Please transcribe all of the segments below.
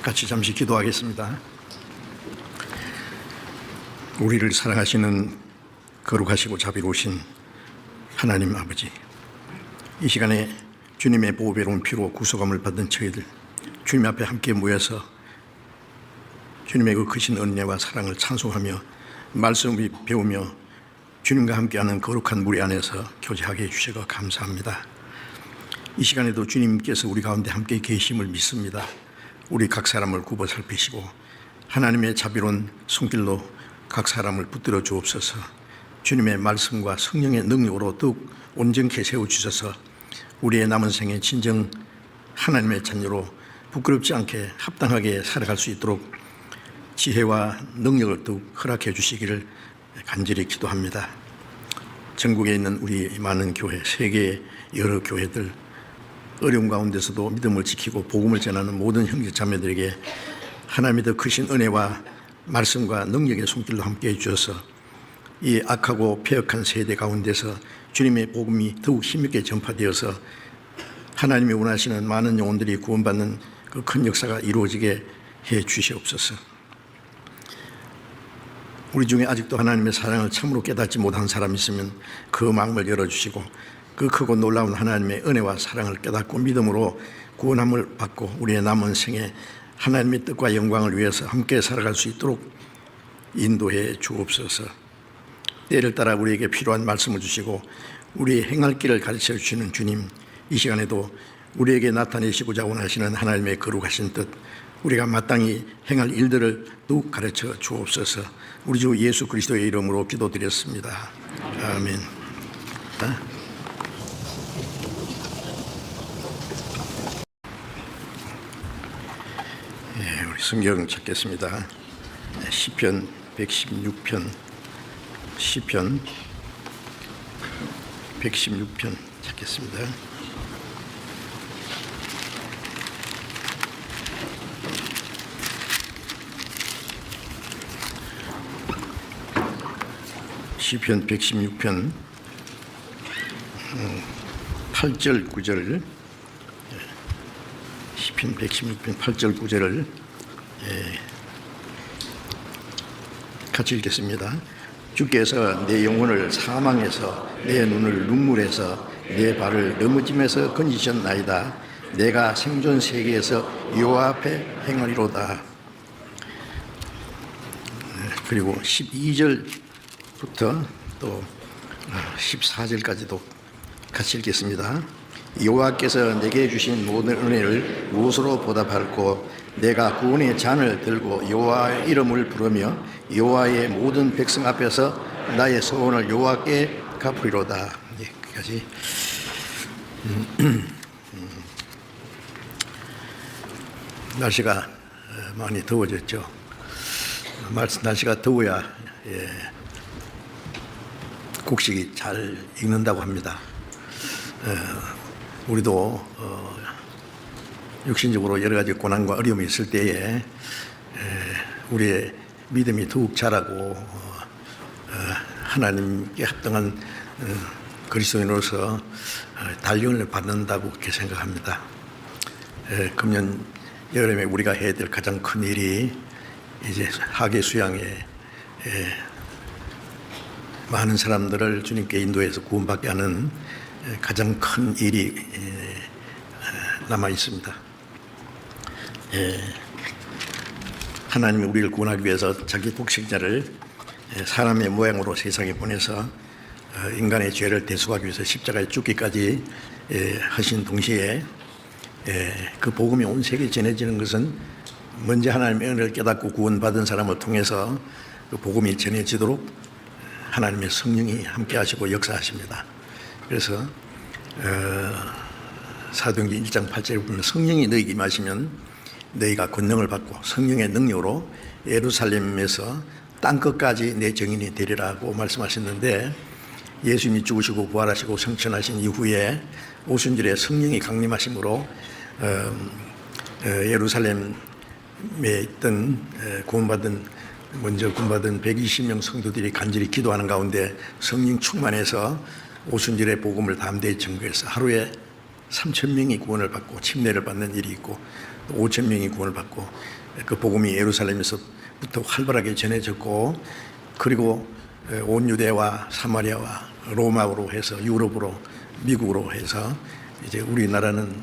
같이 잠시 기도하겠습니다. 우리를 사랑하시는 거룩하시고 자비로우신 하나님 아버지, 이 시간에 주님의 보배로운 피로 구속함을 받은 저희들 주님 앞에 함께 모여서 주님의 그 크신 은혜와 사랑을 찬송하며 말씀을 배우며 주님과 함께하는 거룩한 무리 안에서 교제하게 해주셔서 감사합니다. 이 시간에도 주님께서 우리 가운데 함께 계심을 믿습니다. 우리 각 사람을 굽어 살피시고 하나님의 자비로운 손길로 각 사람을 붙들어 주옵소서. 주님의 말씀과 성령의 능력으로 더욱 온전케 세워주셔서 우리의 남은 생에 진정 하나님의 자녀로 부끄럽지 않게 합당하게 살아갈 수 있도록 지혜와 능력을 더욱 허락해 주시기를 간절히 기도합니다. 전국에 있는 우리 많은 교회, 세계의 여러 교회들, 어려운 가운데서도 믿음을 지키고 복음을 전하는 모든 형제 자매들에게 하나님의 더 크신 은혜와 말씀과 능력의 손길로 함께해 주셔서 이 악하고 폐역한 세대 가운데서 주님의 복음이 더욱 힘있게 전파되어서 하나님이 원하시는 많은 영혼들이 구원받는 그 큰 역사가 이루어지게 해 주시옵소서. 우리 중에 아직도 하나님의 사랑을 참으로 깨닫지 못한 사람이 있으면 그 마음을 열어주시고 그 크고 놀라운 하나님의 은혜와 사랑을 깨닫고 믿음으로 구원함을 받고 우리의 남은 생에 하나님의 뜻과 영광을 위해서 함께 살아갈 수 있도록 인도해 주옵소서. 때를 따라 우리에게 필요한 말씀을 주시고 우리의 행할 길을 가르쳐 주시는 주님, 이 시간에도 우리에게 나타내시고자 원하시는 하나님의 거룩하신 뜻, 우리가 마땅히 행할 일들을 더욱 가르쳐 주옵소서. 우리 주 예수 그리스도의 이름으로 기도드렸습니다. 아멘. 우리 성경 찾겠습니다. 시편 116편, 시편 116편 찾겠습니다. 시편 116편 8절 9절, 시편 116편 8절 9절을 같이 읽겠습니다. 주께서 내 영혼을 사망에서 내 눈을 눈물에서 내 발을 넘어짐에서 건지셨나이다. 내가 생존 세계에서 여호와 앞에 행하리로다. 그리고 12절부터 또 14절까지도 같이 읽겠습니다. 여호와께서 내게 주신 모든 은혜를 무엇으로 보답할꼬? 내가 구원의 잔을 들고 여호와의 이름을 부르며 여호와의 모든 백성 앞에서 나의 소원을 여호와께 갚으리로다. 여기까지. 날씨가 많이 더워졌죠. 날씨가 더워야 곡식이 잘 익는다고 합니다. 우리도 육신적으로 여러 가지 고난과 어려움이 있을 때에 우리의 믿음이 더욱 자라고 하나님께 합당한 그리스도인으로서 단련을 받는다고 그렇게 생각합니다. 금년 여름에 우리가 해야 될 가장 큰 일이 이제 학예 수양에 많은 사람들을 주님께 인도해서 구원받게 하는 가장 큰 일이 남아 있습니다. 하나님이 우리를 구원하기 위해서 자기 독생자를 사람의 모양으로 세상에 보내서 인간의 죄를 대속하기 위해서 십자가에 죽기까지 하신 동시에 그 복음이 온 세계에 전해지는 것은 먼저 하나님의 은혜를 깨닫고 구원받은 사람을 통해서 그 복음이 전해지도록 하나님의 성령이 함께 하시고 역사하십니다. 그래서 사도행전 1장 8절에 보면 성령이 너희에게 임하시면 너희가 권능을 받고 성령의 능력으로 예루살렘에서 땅끝까지 내 증인이 되리라고 말씀하셨는데, 예수님이 죽으시고 부활하시고 성천하신 이후에 오순절에 성령이 강림하심으로 예루살렘에 있던 먼저 구원받은 120명 성도들이 간절히 기도하는 가운데 성령 충만해서 오순절에 복음을 담대히 증거해서 하루에 3천 명이 구원을 받고 침례를 받는 일이 있고, 또 5천 명이 구원을 받고, 그 복음이 예루살렘에서부터 활발하게 전해졌고, 그리고 온 유대와 사마리아와 로마로 해서 유럽으로, 미국으로 해서 이제 우리나라는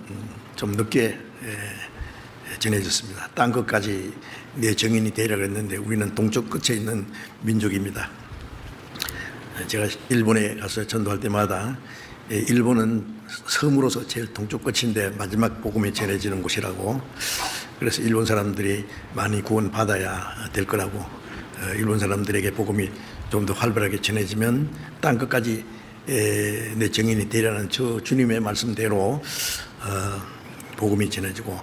좀 늦게 전해졌습니다. 땅 끝까지 내 정인이 되려 그랬는데 우리는 동쪽 끝에 있는 민족입니다. 제가 일본에 가서 전도할 때마다 일본은 섬으로서 제일 동쪽 끝인데 마지막 복음이 전해지는 곳이라고, 그래서 일본 사람들이 많이 구원받아야 될 거라고, 일본 사람들에게 복음이 좀 더 활발하게 전해지면 땅 끝까지 내 정인이 되려는 저 주님의 말씀대로 복음이 전해지고,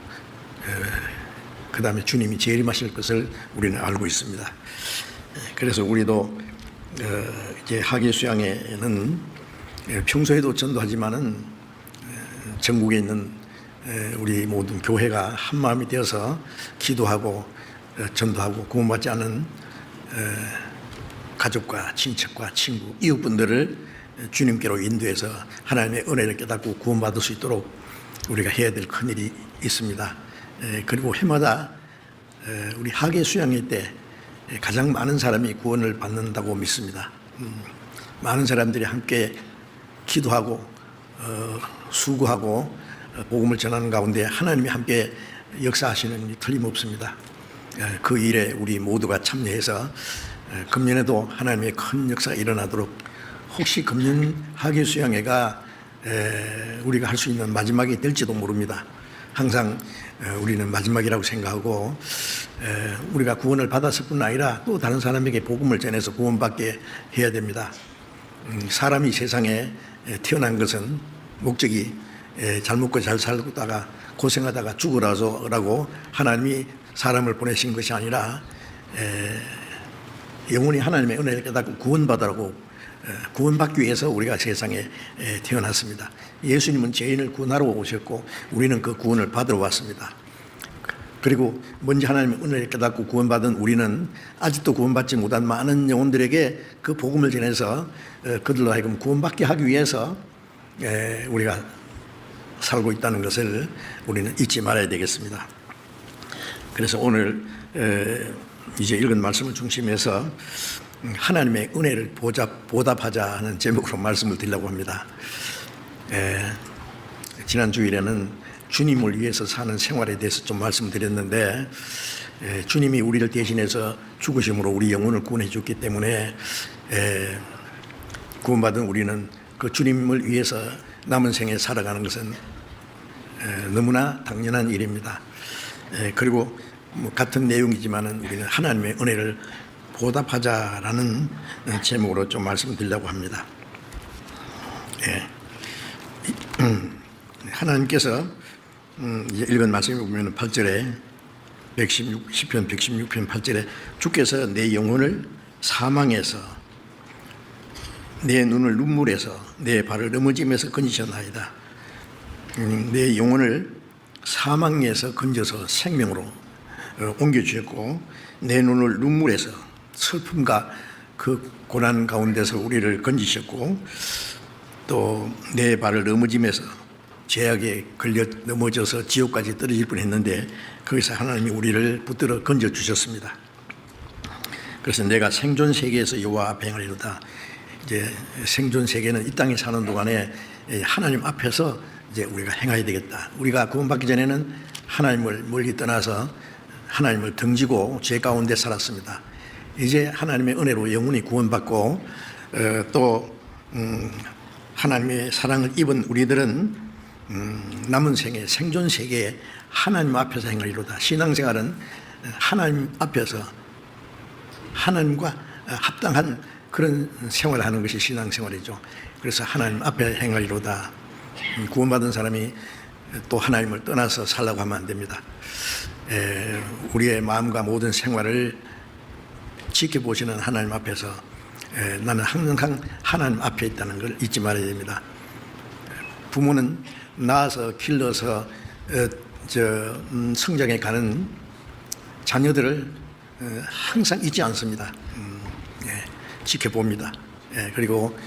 그 다음에 주님이 재림하실 것을 우리는 알고 있습니다. 그래서 우리도 이제 하계 수양회는 평소에도 전도하지만은 전국에 있는 우리 모든 교회가 한 마음이 되어서 기도하고 전도하고 구원받지 않은 가족과 친척과 친구, 이웃분들을 주님께로 인도해서 하나님의 은혜를 깨닫고 구원받을 수 있도록 우리가 해야 될 큰일이 있습니다. 그리고 해마다 우리 하계 수양회 때 가장 많은 사람이 구원을 받는다고 믿습니다. 많은 사람들이 함께 기도하고 수고하고 복음을 전하는 가운데 하나님이 함께 역사하시는 일이 틀림없습니다. 그 일에 우리 모두가 참여해서 금년에도 하나님의 큰 역사가 일어나도록, 혹시 금년 하계 수양회가 우리가 할 수 있는 마지막이 될지도 모릅니다. 항상 우리는 마지막이라고 생각하고, 우리가 구원을 받았을 뿐 아니라 또 다른 사람에게 복음을 전해서 구원받게 해야 됩니다. 사람이 세상에 태어난 것은 목적이 잘 먹고 잘 살다가 고생하다가 죽으라고 하나님이 사람을 보내신 것이 아니라 영원히 하나님의 은혜를 깨닫고 구원받으라고, 구원받기 위해서 우리가 세상에 태어났습니다. 예수님은 죄인을 구원하러 오셨고 우리는 그 구원을 받으러 왔습니다. 그리고 먼저 하나님의 은혜를 깨닫고 구원받은 우리는 아직도 구원받지 못한 많은 영혼들에게 그 복음을 전해서 그들로 하여금 구원받게 하기 위해서 우리가 살고 있다는 것을 우리는 잊지 말아야 되겠습니다. 그래서 오늘 이제 읽은 말씀을 중심해서 하나님의 은혜를 보답하자 하는 제목으로 말씀을 드리려고 합니다. 지난 주일에는 주님을 위해서 사는 생활에 대해서 좀 말씀드렸는데, 주님이 우리를 대신해서 죽으심으로 우리 영혼을 구원해 줬기 때문에 구원받은 우리는 그 주님을 위해서 남은 생에 살아가는 것은 너무나 당연한 일입니다. 그리고 같은 내용이지만은 우리는 하나님의 은혜를 보답하자라는 제목으로 좀 말씀드리려고 합니다. 하나님께서 이제 읽은 말씀에 보면 8절에 116, 116편 8절에 주께서 내 영혼을 사망에서 내 눈을 눈물에서 내 발을 넘어짐에서 건지셨나이다. 내 영혼을 사망에서 건져서 생명으로 옮겨주셨고, 내 눈을 눈물에서 슬픔과 그 고난 가운데서 우리를 건지셨고, 또 내 발을 넘어짐에서 죄악에 걸려 넘어져서 지옥까지 떨어질 뻔했는데 거기서 하나님이 우리를 붙들어 건져주셨습니다. 그래서 내가 생존 세계에서 여호와 앞에 행하리로다. 이제 생존 세계는 이 땅에 사는 동안에 하나님 앞에서 이제 우리가 행해야 되겠다. 우리가 구원받기 전에는 하나님을 멀리 떠나서 하나님을 등지고 죄 가운데 살았습니다. 이제 하나님의 은혜로 영원히 구원받고 또 하나님의 사랑을 입은 우리들은 남은 생에 생존 세계에 하나님 앞에서 행하리로다. 신앙생활은 하나님 앞에서 하나님과 합당한 그런 생활을 하는 것이 신앙생활이죠. 그래서 하나님 앞에 행하리로다. 구원받은 사람이 또 하나님을 떠나서 살라고 하면 안 됩니다. 우리의 마음과 모든 생활을 지켜보시는 하나님 앞에서 나는 항상 하나님 앞에 있다는 걸 잊지 말아야 됩니다. 부모는 낳아서 길러서 성장해 가는 자녀들을 항상 잊지 않습니다. 지켜봅니다. 그리고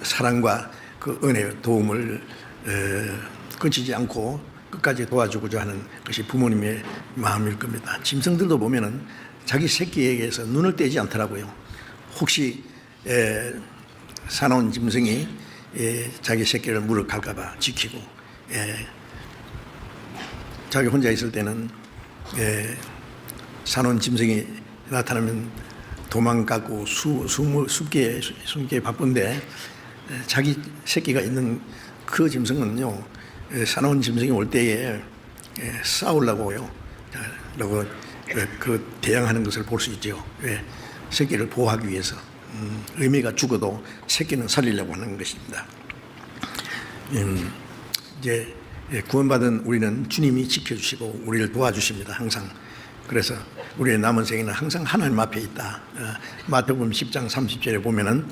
사랑과 그 은혜의 도움을 끊치지 않고 끝까지 도와주고자 하는 것이 부모님의 마음일 겁니다. 짐승들도 보면은 자기 새끼에게서 눈을 떼지 않더라고요. 혹시 사나운 짐승이 자기 새끼를 물어갈까 봐 지키고, 자기 혼자 있을 때는 사나운 짐승이 나타나면 도망가고 숨기에 바쁜데, 자기 새끼가 있는 그 짐승은요, 사나운 짐승이 올 때에 싸우려고요, 라고 그 대항하는 것을 볼 수 있죠. 왜? 새끼를 보호하기 위해서. 의미가 죽어도 새끼는 살리려고 하는 것입니다. 이제 구원받은 우리는 주님이 지켜주시고 우리를 도와주십니다. 항상. 그래서 우리의 남은 생에는 항상 하나님 앞에 있다. 마태복음 10장 30절에 보면은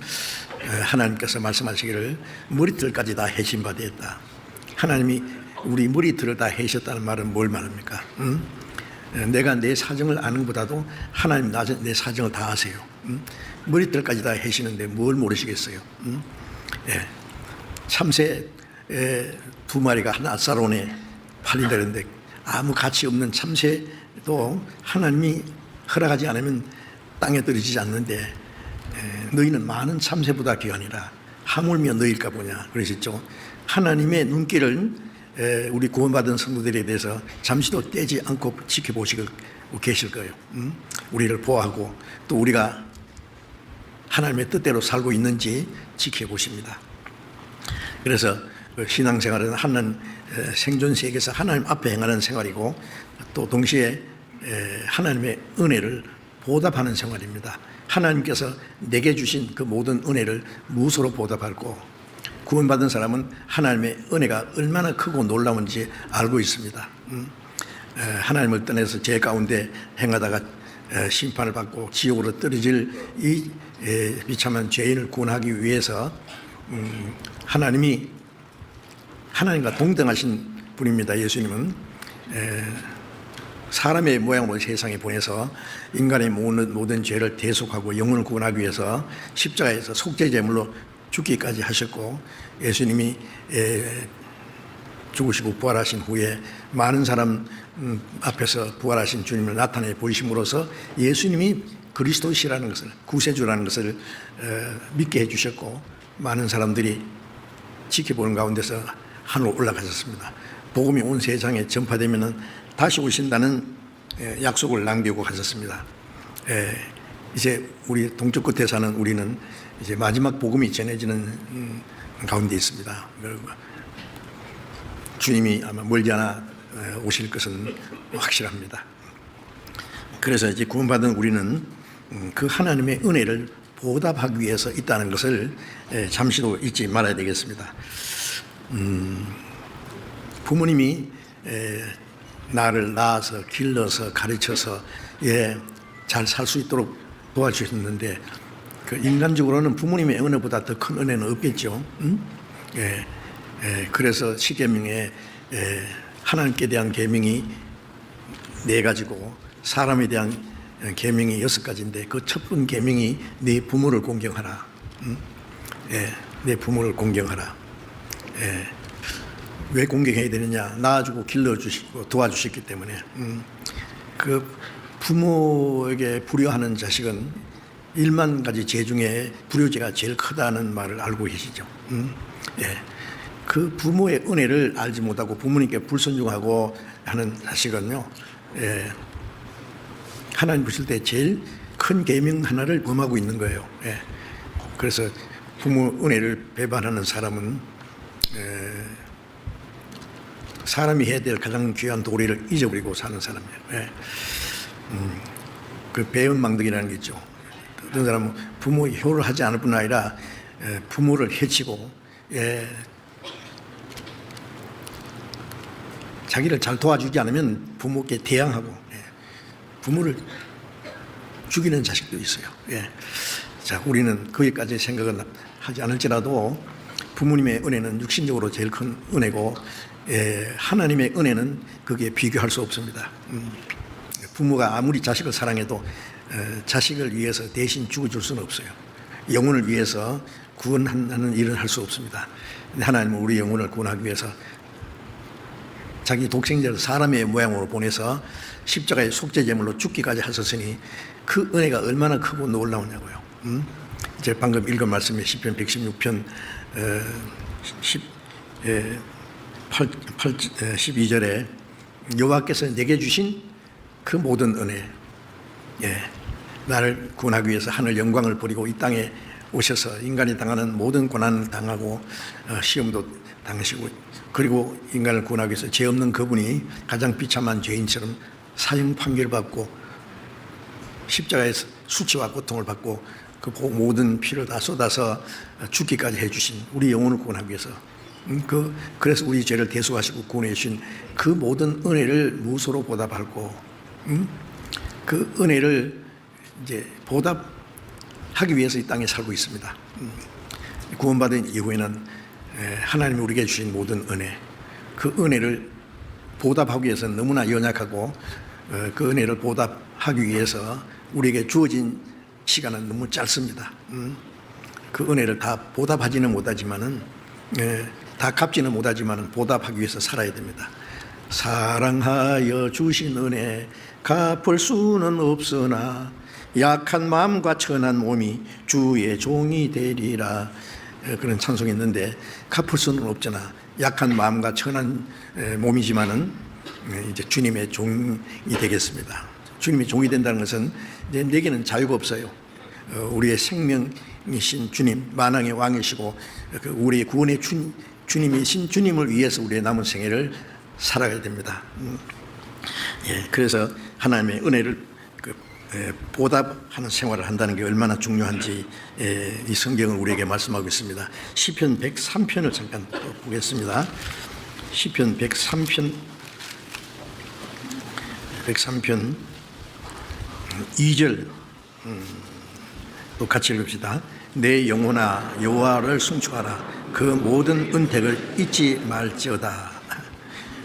하나님께서 말씀하시기를 머리털까지 다 해신 바 되었다. 하나님이 우리 머리털을 다 해셨다는 말은 뭘 말합니까? 내가 내 사정을 아는 것보다도 하나님 내 사정을 다 아세요. 머리털까지 다 해시는데 뭘 모르시겠어요? 참새 2마리가 한 아사론에 팔리려는데 아무 가치 없는 참새도 하나님이 허락하지 않으면 땅에 떨어지지 않는데, 너희는 많은 참새보다 귀하니라. 하물며 너희일까 보냐 그러셨죠. 하나님의 눈길을 우리 구원받은 성도들에 대해서 잠시도 떼지 않고 지켜보시고 계실 거예요. 우리를 보호하고 또 우리가 하나님의 뜻대로 살고 있는지 지켜보십니다. 그래서 신앙생활은 생존 세계에서 하나님 앞에 행하는 생활이고, 또 동시에 하나님의 은혜를 보답하는 생활입니다. 하나님께서 내게 주신 그 모든 은혜를 무엇으로 보답할고, 구원받은 사람은 하나님의 은혜가 얼마나 크고 놀라운지 알고 있습니다. 하나님을 떠나서 죄 가운데 행하다가 심판을 받고 지옥으로 떨어질 이 비참한 죄인을 구원하기 위해서 하나님과 동등하신 분입니다. 예수님은 사람의 모양으로 세상에 보내서 인간의 모든 죄를 대속하고 영혼을 구원하기 위해서 십자가에서 속죄제물로 죽기까지 하셨고, 예수님이 죽으시고 부활하신 후에 많은 사람 앞에서 부활하신 주님을 나타내 보이심으로써 예수님이 그리스도시라는 것을, 구세주라는 것을 믿게 해주셨고, 많은 사람들이 지켜보는 가운데서 하늘로 올라가셨습니다. 복음이 온 세상에 전파되면 다시 오신다는 약속을 남기고 가셨습니다. 이제 우리 동쪽 끝에 사는 우리는 이제 마지막 복음이 전해지는 가운데 있습니다. 주님이 아마 멀지 않아 오실 것은 확실합니다. 그래서 이제 구원받은 우리는 그 하나님의 은혜를 보답하기 위해서 있다는 것을 잠시도 잊지 말아야 되겠습니다. 부모님이 나를 낳아서 길러서 가르쳐서 잘 살 수 있도록 도와주셨는데, 그 인간적으로는 부모님의 은혜보다 더 큰 은혜는 없겠죠. 그래서 십계명에 하나님께 대한 계명이 4가지고 사람에 대한 계명이 6가지인데, 그 첫 번째 계명이 네 부모를 공경하라. 내 부모를 공경하라. 왜 공경해야 되느냐? 낳아주고 길러주시고 도와주셨기 때문에. 그 부모에게 불효하는 자식은 1만 가지 죄 중에 불효죄가 제일 크다는 말을 알고 계시죠. 그 부모의 은혜를 알지 못하고 부모님께 불순종하고 하는 자식은요, 하나님 보실 때 제일 큰 계명 하나를 범하고 있는 거예요. 그래서 부모 은혜를 배반하는 사람은 사람이 해야 될 가장 귀한 도리를 잊어버리고 사는 사람이에요. 그 배은망덕이라는 게 있죠. 어떤 사람은 부모 효를 하지 않을 뿐 아니라 부모를 해치고 자기를 잘 도와주지 않으면 부모께 대항하고 부모를 죽이는 자식도 있어요. 자, 우리는 거기까지 생각은 하지 않을지라도 부모님의 은혜는 육신적으로 제일 큰 은혜고, 하나님의 은혜는 거기에 비교할 수 없습니다. 부모가 아무리 자식을 사랑해도 자식을 위해서 대신 죽어줄 수는 없어요. 영혼을 위해서 구원하는 일은 할 수 없습니다. 하나님은 우리 영혼을 구원하기 위해서 자기 독생자를 사람의 모양으로 보내서 십자가의 속죄제물로 죽기까지 하셨으니 그 은혜가 얼마나 크고 놀라우냐고요. 이제 방금 읽은 말씀이 시편 116편 12절에 여호와께서 내게 주신 그 모든 은혜, 나를 구원하기 위해서 하늘 영광을 버리고 이 땅에 오셔서 인간이 당하는 모든 고난을 당하고 시험도 당하시고, 그리고 인간을 구원하기 위해서 죄 없는 그분이 가장 비참한 죄인처럼 사형 판결받고 십자가에서 수치와 고통을 받고 그 모든 피를 다 쏟아서 죽기까지 해주신 우리 영혼을 구원하기 위해서, 그래서 우리 죄를 대속하시고 구원해 주신 그 모든 은혜를 무소로 보답하고, 그 은혜를 이제 보답하기 위해서 이 땅에 살고 있습니다. 구원받은 이후에는 하나님이 우리에게 주신 모든 은혜, 그 은혜를 보답하기 위해서는 너무나 연약하고, 그 은혜를 보답하기 위해서 우리에게 주어진 시간은 너무 짧습니다. 그 은혜를 다 보답하지는 못하지만은, 다 갚지는 못하지만은 보답하기 위해서 살아야 됩니다. 사랑하여 주신 은혜 갚을 수는 없으나 약한 마음과 천한 몸이 주의 종이 되리라. 그런 찬송이 있는데, 갚을 수는 없잖아. 약한 마음과 천한 몸이지만은 이제 주님의 종이 되겠습니다. 주님의 종이 된다는 것은 이제 내게는 자유가 없어요. 우리의 생명이신 주님, 만왕의 왕이시고 우리의 구원의 주님이신 주님을 위해서 우리의 남은 생애를 살아가야 됩니다. 그래서 하나님의 은혜를 보답하는 생활을 한다는 게 얼마나 중요한지 이 성경은 우리에게 말씀하고 있습니다. 시편 103편을 잠깐 보겠습니다. 시편 103편 2절 또 같이 읽읍시다. 내 영혼아 여호와를 송축하라. 그 모든 은택을 잊지 말지어다.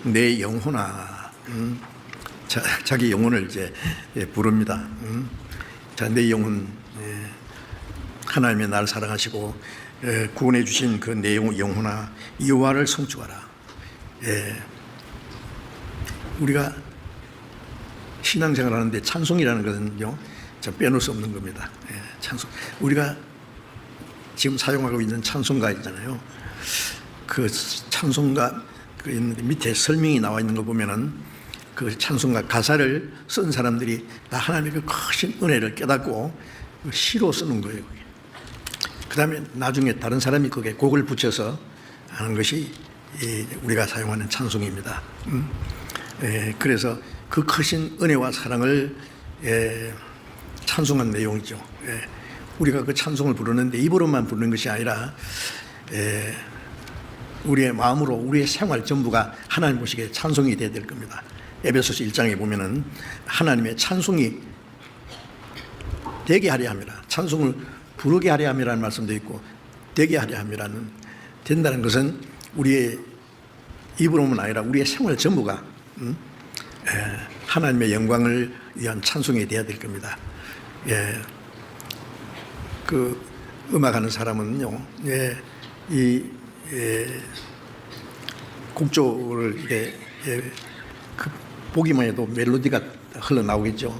내 영혼아, 자기 영혼을 이제 부릅니다. 자, 내 영혼, 하나님의 나를 사랑하시고 구원해 주신 그 내 영혼아 여호와를 송축하라. 우리가 신앙생활하는데 찬송이라는 것은요, 빼놓을 수 없는 겁니다. 찬송. 우리가 지금 사용하고 있는 찬송가 있잖아요. 그 찬송가 그 밑에 설명이 나와 있는 거 보면은 그 찬송가 가사를 쓴 사람들이 다 하나님의 그 크신 은혜를 깨닫고 시로 쓰는 거예요. 그 다음에 나중에 다른 사람이 거기에 곡을 붙여서 하는 것이 우리가 사용하는 찬송입니다. 그래서 그 크신 은혜와 사랑을 찬송한 내용이죠. 우리가 그 찬송을 부르는데 입으로만 부르는 것이 아니라 우리의 마음으로 우리의 생활 전부가 하나님 보시기에 찬송이 되어야 될 겁니다. 에베소서 1장에 보면은 하나님의 찬송이 되게 하려 함이라, 찬송을 부르게 하려 함이라는 말씀도 있고, 되게 하려 함이라는, 된다는 것은 우리의 입으로만 아니라 우리의 생활 전부가 하나님의 영광을 위한 찬송이 되어야 될 겁니다. 그 음악하는 사람은요, 이 곡조를 이렇게 그 보기만 해도 멜로디가 흘러나오겠죠.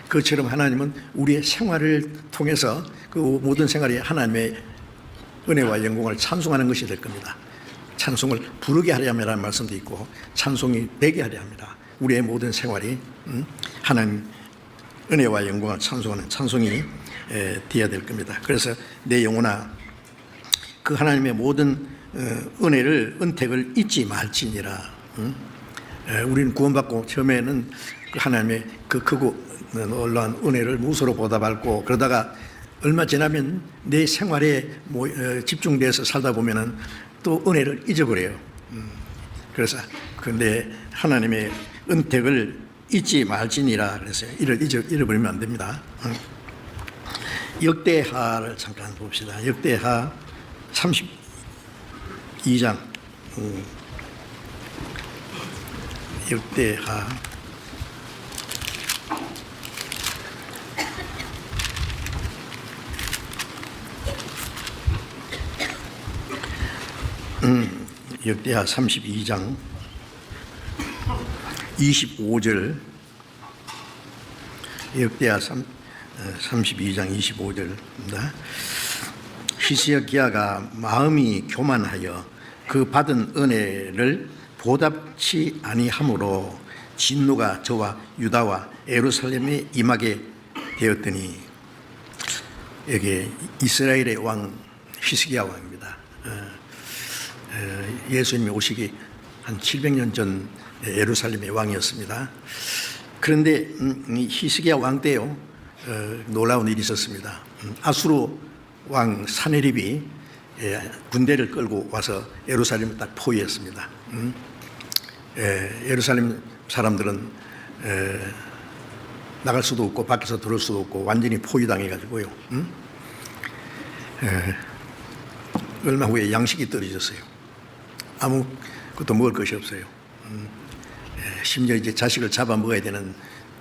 그것처럼 하나님은 우리의 생활을 통해서 그 모든 생활이 하나님의 은혜와 영광을 찬송하는 것이 될 겁니다. 찬송을 부르게 하려 함이라는 말씀도 있고, 찬송이 되게 하려 합니다. 우리의 모든 생활이 하나님 은혜와 영광을 찬송하는 찬송이 되어야 될 겁니다. 그래서 내 영혼아 그 하나님의 모든 은혜를, 은택을 잊지 말지니라. 우리는 구원받고 처음에는 하나님의 그 크고 놀라운 은혜를 무소로 보답하고, 그러다가 얼마 지나면 내 생활에 집중돼서 살다 보면은 또 은혜를 잊어버려요. 그래서 근데 하나님의 은택을 잊지 말지니라 그랬어요. 이를 잃어버리면 안 됩니다. 역대하를 잠깐 봅시다. 역대하 32장. 역대하 32장 역대하 32장 25절, 역대하 32장 25절입니다. 히스기야가 마음이 교만하여 그 받은 은혜를 보답치 아니하므로 진노가 저와 유다와 예루살렘에 임하게 되었더니, 여기 이스라엘의 왕 히스기야 왕입니다. 예수님이 오시기 한 700년 전 예루살렘의 왕이었습니다. 그런데 이 히스기야 왕 때요, 놀라운 일이 있었습니다. 아수르 왕 사네립이 군대를 끌고 와서 예루살렘을 딱 포위했습니다. 예루살렘 사람들은 나갈 수도 없고 밖에서 들어올 수도 없고 완전히 포위당해가지고요. 얼마 후에 양식이 떨어졌어요. 아무것도 먹을 것이 없어요. 심지어 이제 자식을 잡아 먹어야 되는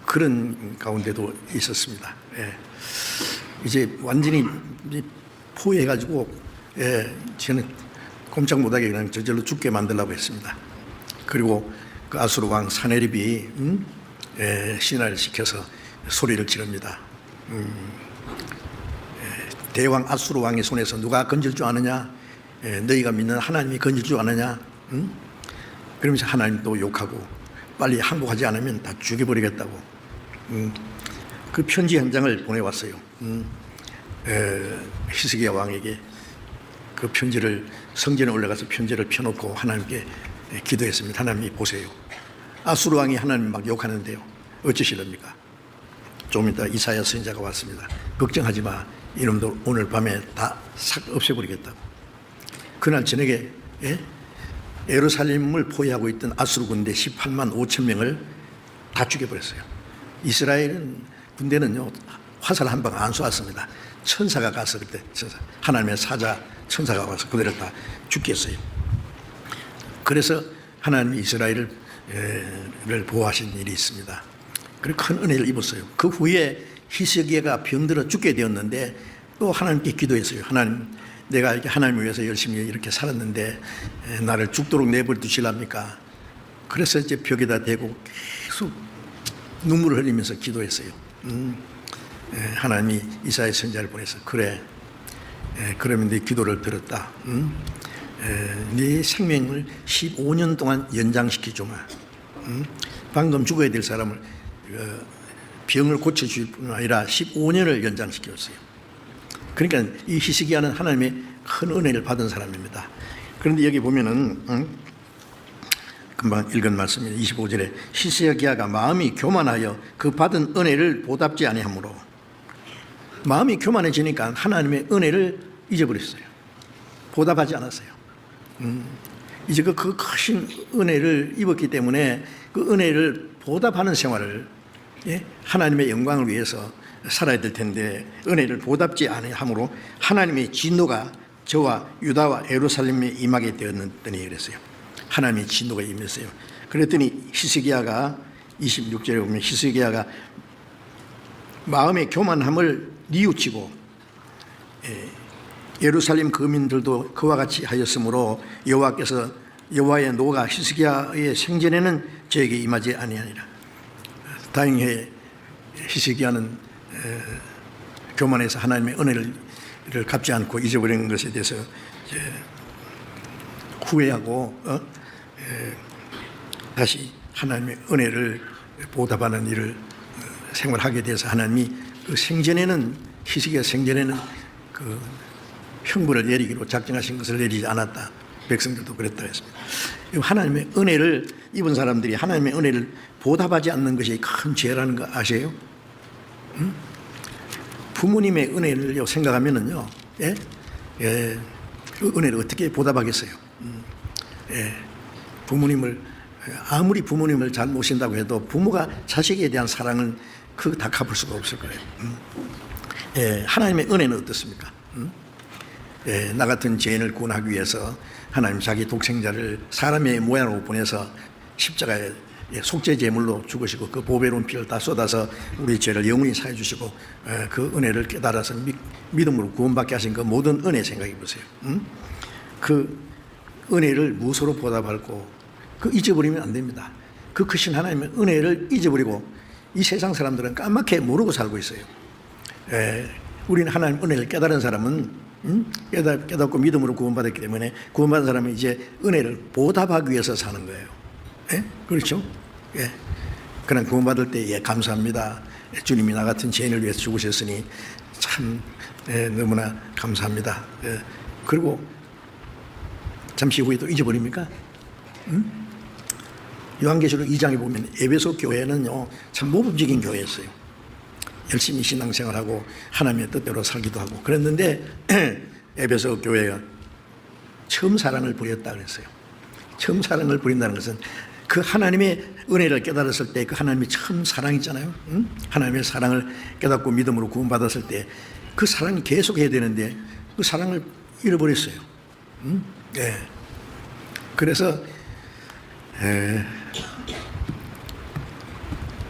그런 가운데도 있었습니다. 이제 완전히 포위해가지고 저는 꼼짝 못하게 그냥 저절로 죽게 만들려고 했습니다. 그리고 그 아수르 왕 사네립이 신하를 시켜서 소리를 지릅니다. 대왕 아수르 왕의 손에서 누가 건질 줄 아느냐? 너희가 믿는 하나님이 건질 줄 아느냐? 그러면서 하나님 또 욕하고 빨리 항복하지 않으면 다 죽여버리겠다고. 그 편지 한 장을 보내왔어요. 히스기야 왕에게 그 편지를 성전에 올라가서 편지를 펴놓고 하나님께 기도했습니다. 하나님이 보세요. 아수르 왕이 하나님 막 욕하는데요. 어쩌시렵니까? 좀 이따 이사야 선지자가 왔습니다. 걱정하지 마. 이놈들 오늘 밤에 다 싹 없애버리겠다고. 그날 저녁에 예루살렘을 포위하고 있던 아수르 군대 18만 5천 명을 다 죽여버렸어요. 이스라엘은 군대는요, 화살 한 방 안 쏘았습니다. 천사가 가서 그때 하나님의 사자 천사가 와서 그들을 다 죽게 했어요. 그래서 하나님이 이스라엘을 보호하신 일이 있습니다. 그리고 큰 은혜를 입었어요. 그 후에 히스기야가 병들어 죽게 되었는데 또 하나님께 기도했어요. 하나님, 내가 이렇게 하나님을 위해서 열심히 이렇게 살았는데 나를 죽도록 내버려 두시랍니까? 그래서 이제 벽에다 대고 계속 눈물을 흘리면서 기도했어요. 하나님이 이사야 선지자를 보내서 그래, 그러면 네 기도를 들었다. 네 생명을 15년 동안 연장시켜 주마. 방금 죽어야 될 사람을 병을 고쳐줄 뿐 아니라 15년을 연장시켰어요. 그러니까 이 히스기야는 하나님의 큰 은혜를 받은 사람입니다. 그런데 여기 보면은 금방 읽은 말씀입니다. 25절에 히스기야가 마음이 교만하여 그 받은 은혜를 보답지 아니하므로, 마음이 교만해지니까 하나님의 은혜를 잊어버렸어요. 보답하지 않았어요. 이제 그 크신 은혜를 입었기 때문에 그 은혜를 보답하는 생활을, 하나님의 영광을 위해서 살아야 될 텐데 은혜를 보답지 아니하므로 하나님의 진노가 저와 유다와 예루살렘에 임하게 되었더니, 그랬어요. 하나님의 진노가 임했어요. 그랬더니 히스기야가 26절에 보면 히스기야가 마음의 교만함을 뉘우치고 예루살렘 거민들도 그와 같이 하였으므로 여호와께서 여호와의 노가 히스기야의 생전에는 저에게 임하지 아니하니라. 다행히 히스기야는 교만해서 하나님의 은혜를 갚지 않고 잊어버린 것에 대해서 후회하고 다시 하나님의 은혜를 보답하는 일을 생활하게 돼서 하나님이 그 생전에는, 히스기야 생전에는 그 형벌을 내리기로 작정하신 것을 내리지 않았다. 백성들도 그랬다 했습니다. 하나님의 은혜를 입은 사람들이 하나님의 은혜를 보답하지 않는 것이 큰 죄라는 거 아세요? 부모님의 은혜를 생각하면은요, 그 은혜를 어떻게 보답하겠어요? 부모님을, 아무리 부모님을 잘 모신다고 해도 부모가 자식에 대한 사랑은 다 갚을 수가 없을 거예요. 하나님의 은혜는 어떻습니까? 나 같은 죄인을 구원하기 위해서 하나님 자기 독생자를 사람의 모양으로 보내서 십자가에 속죄 제물로 죽으시고 그 보배로운 피를 다 쏟아서 우리 죄를 영원히 사해 주시고 그 은혜를 깨달아서 믿음으로 구원받게 하신 그 모든 은혜 생각해 보세요. 그 은혜를 무엇으로 보답할고 그 잊어버리면 안 됩니다. 그 크신 하나님의 은혜를 잊어버리고 이 세상 사람들은 까맣게 모르고 살고 있어요. 우리는 하나님 은혜를 깨달은 사람은 깨닫고 믿음으로 구원받았기 때문에 구원받은 사람은 이제 은혜를 보답하기 위해서 사는 거예요. 그렇죠? 그냥 구원받을 때 감사합니다. 주님이 나 같은 죄인을 위해서 죽으셨으니 참 너무나 감사합니다. 그리고 잠시 후에 또 잊어버립니까? 요한계시록 2장에 보면 에베소 교회는요 참 모범적인 교회였어요. 열심히 신앙생활하고 하나님의 뜻대로 살기도 하고 그랬는데 에베소 교회가 처음 사랑을 부렸다 그랬어요. 처음 사랑을 부린다는 것은 그 하나님의 은혜를 깨달았을 때 그 하나님의 처음 사랑 있잖아요. 하나님의 사랑을 깨닫고 믿음으로 구원받았을 때 그 사랑이 계속해야 되는데 그 사랑을 잃어버렸어요. 그래서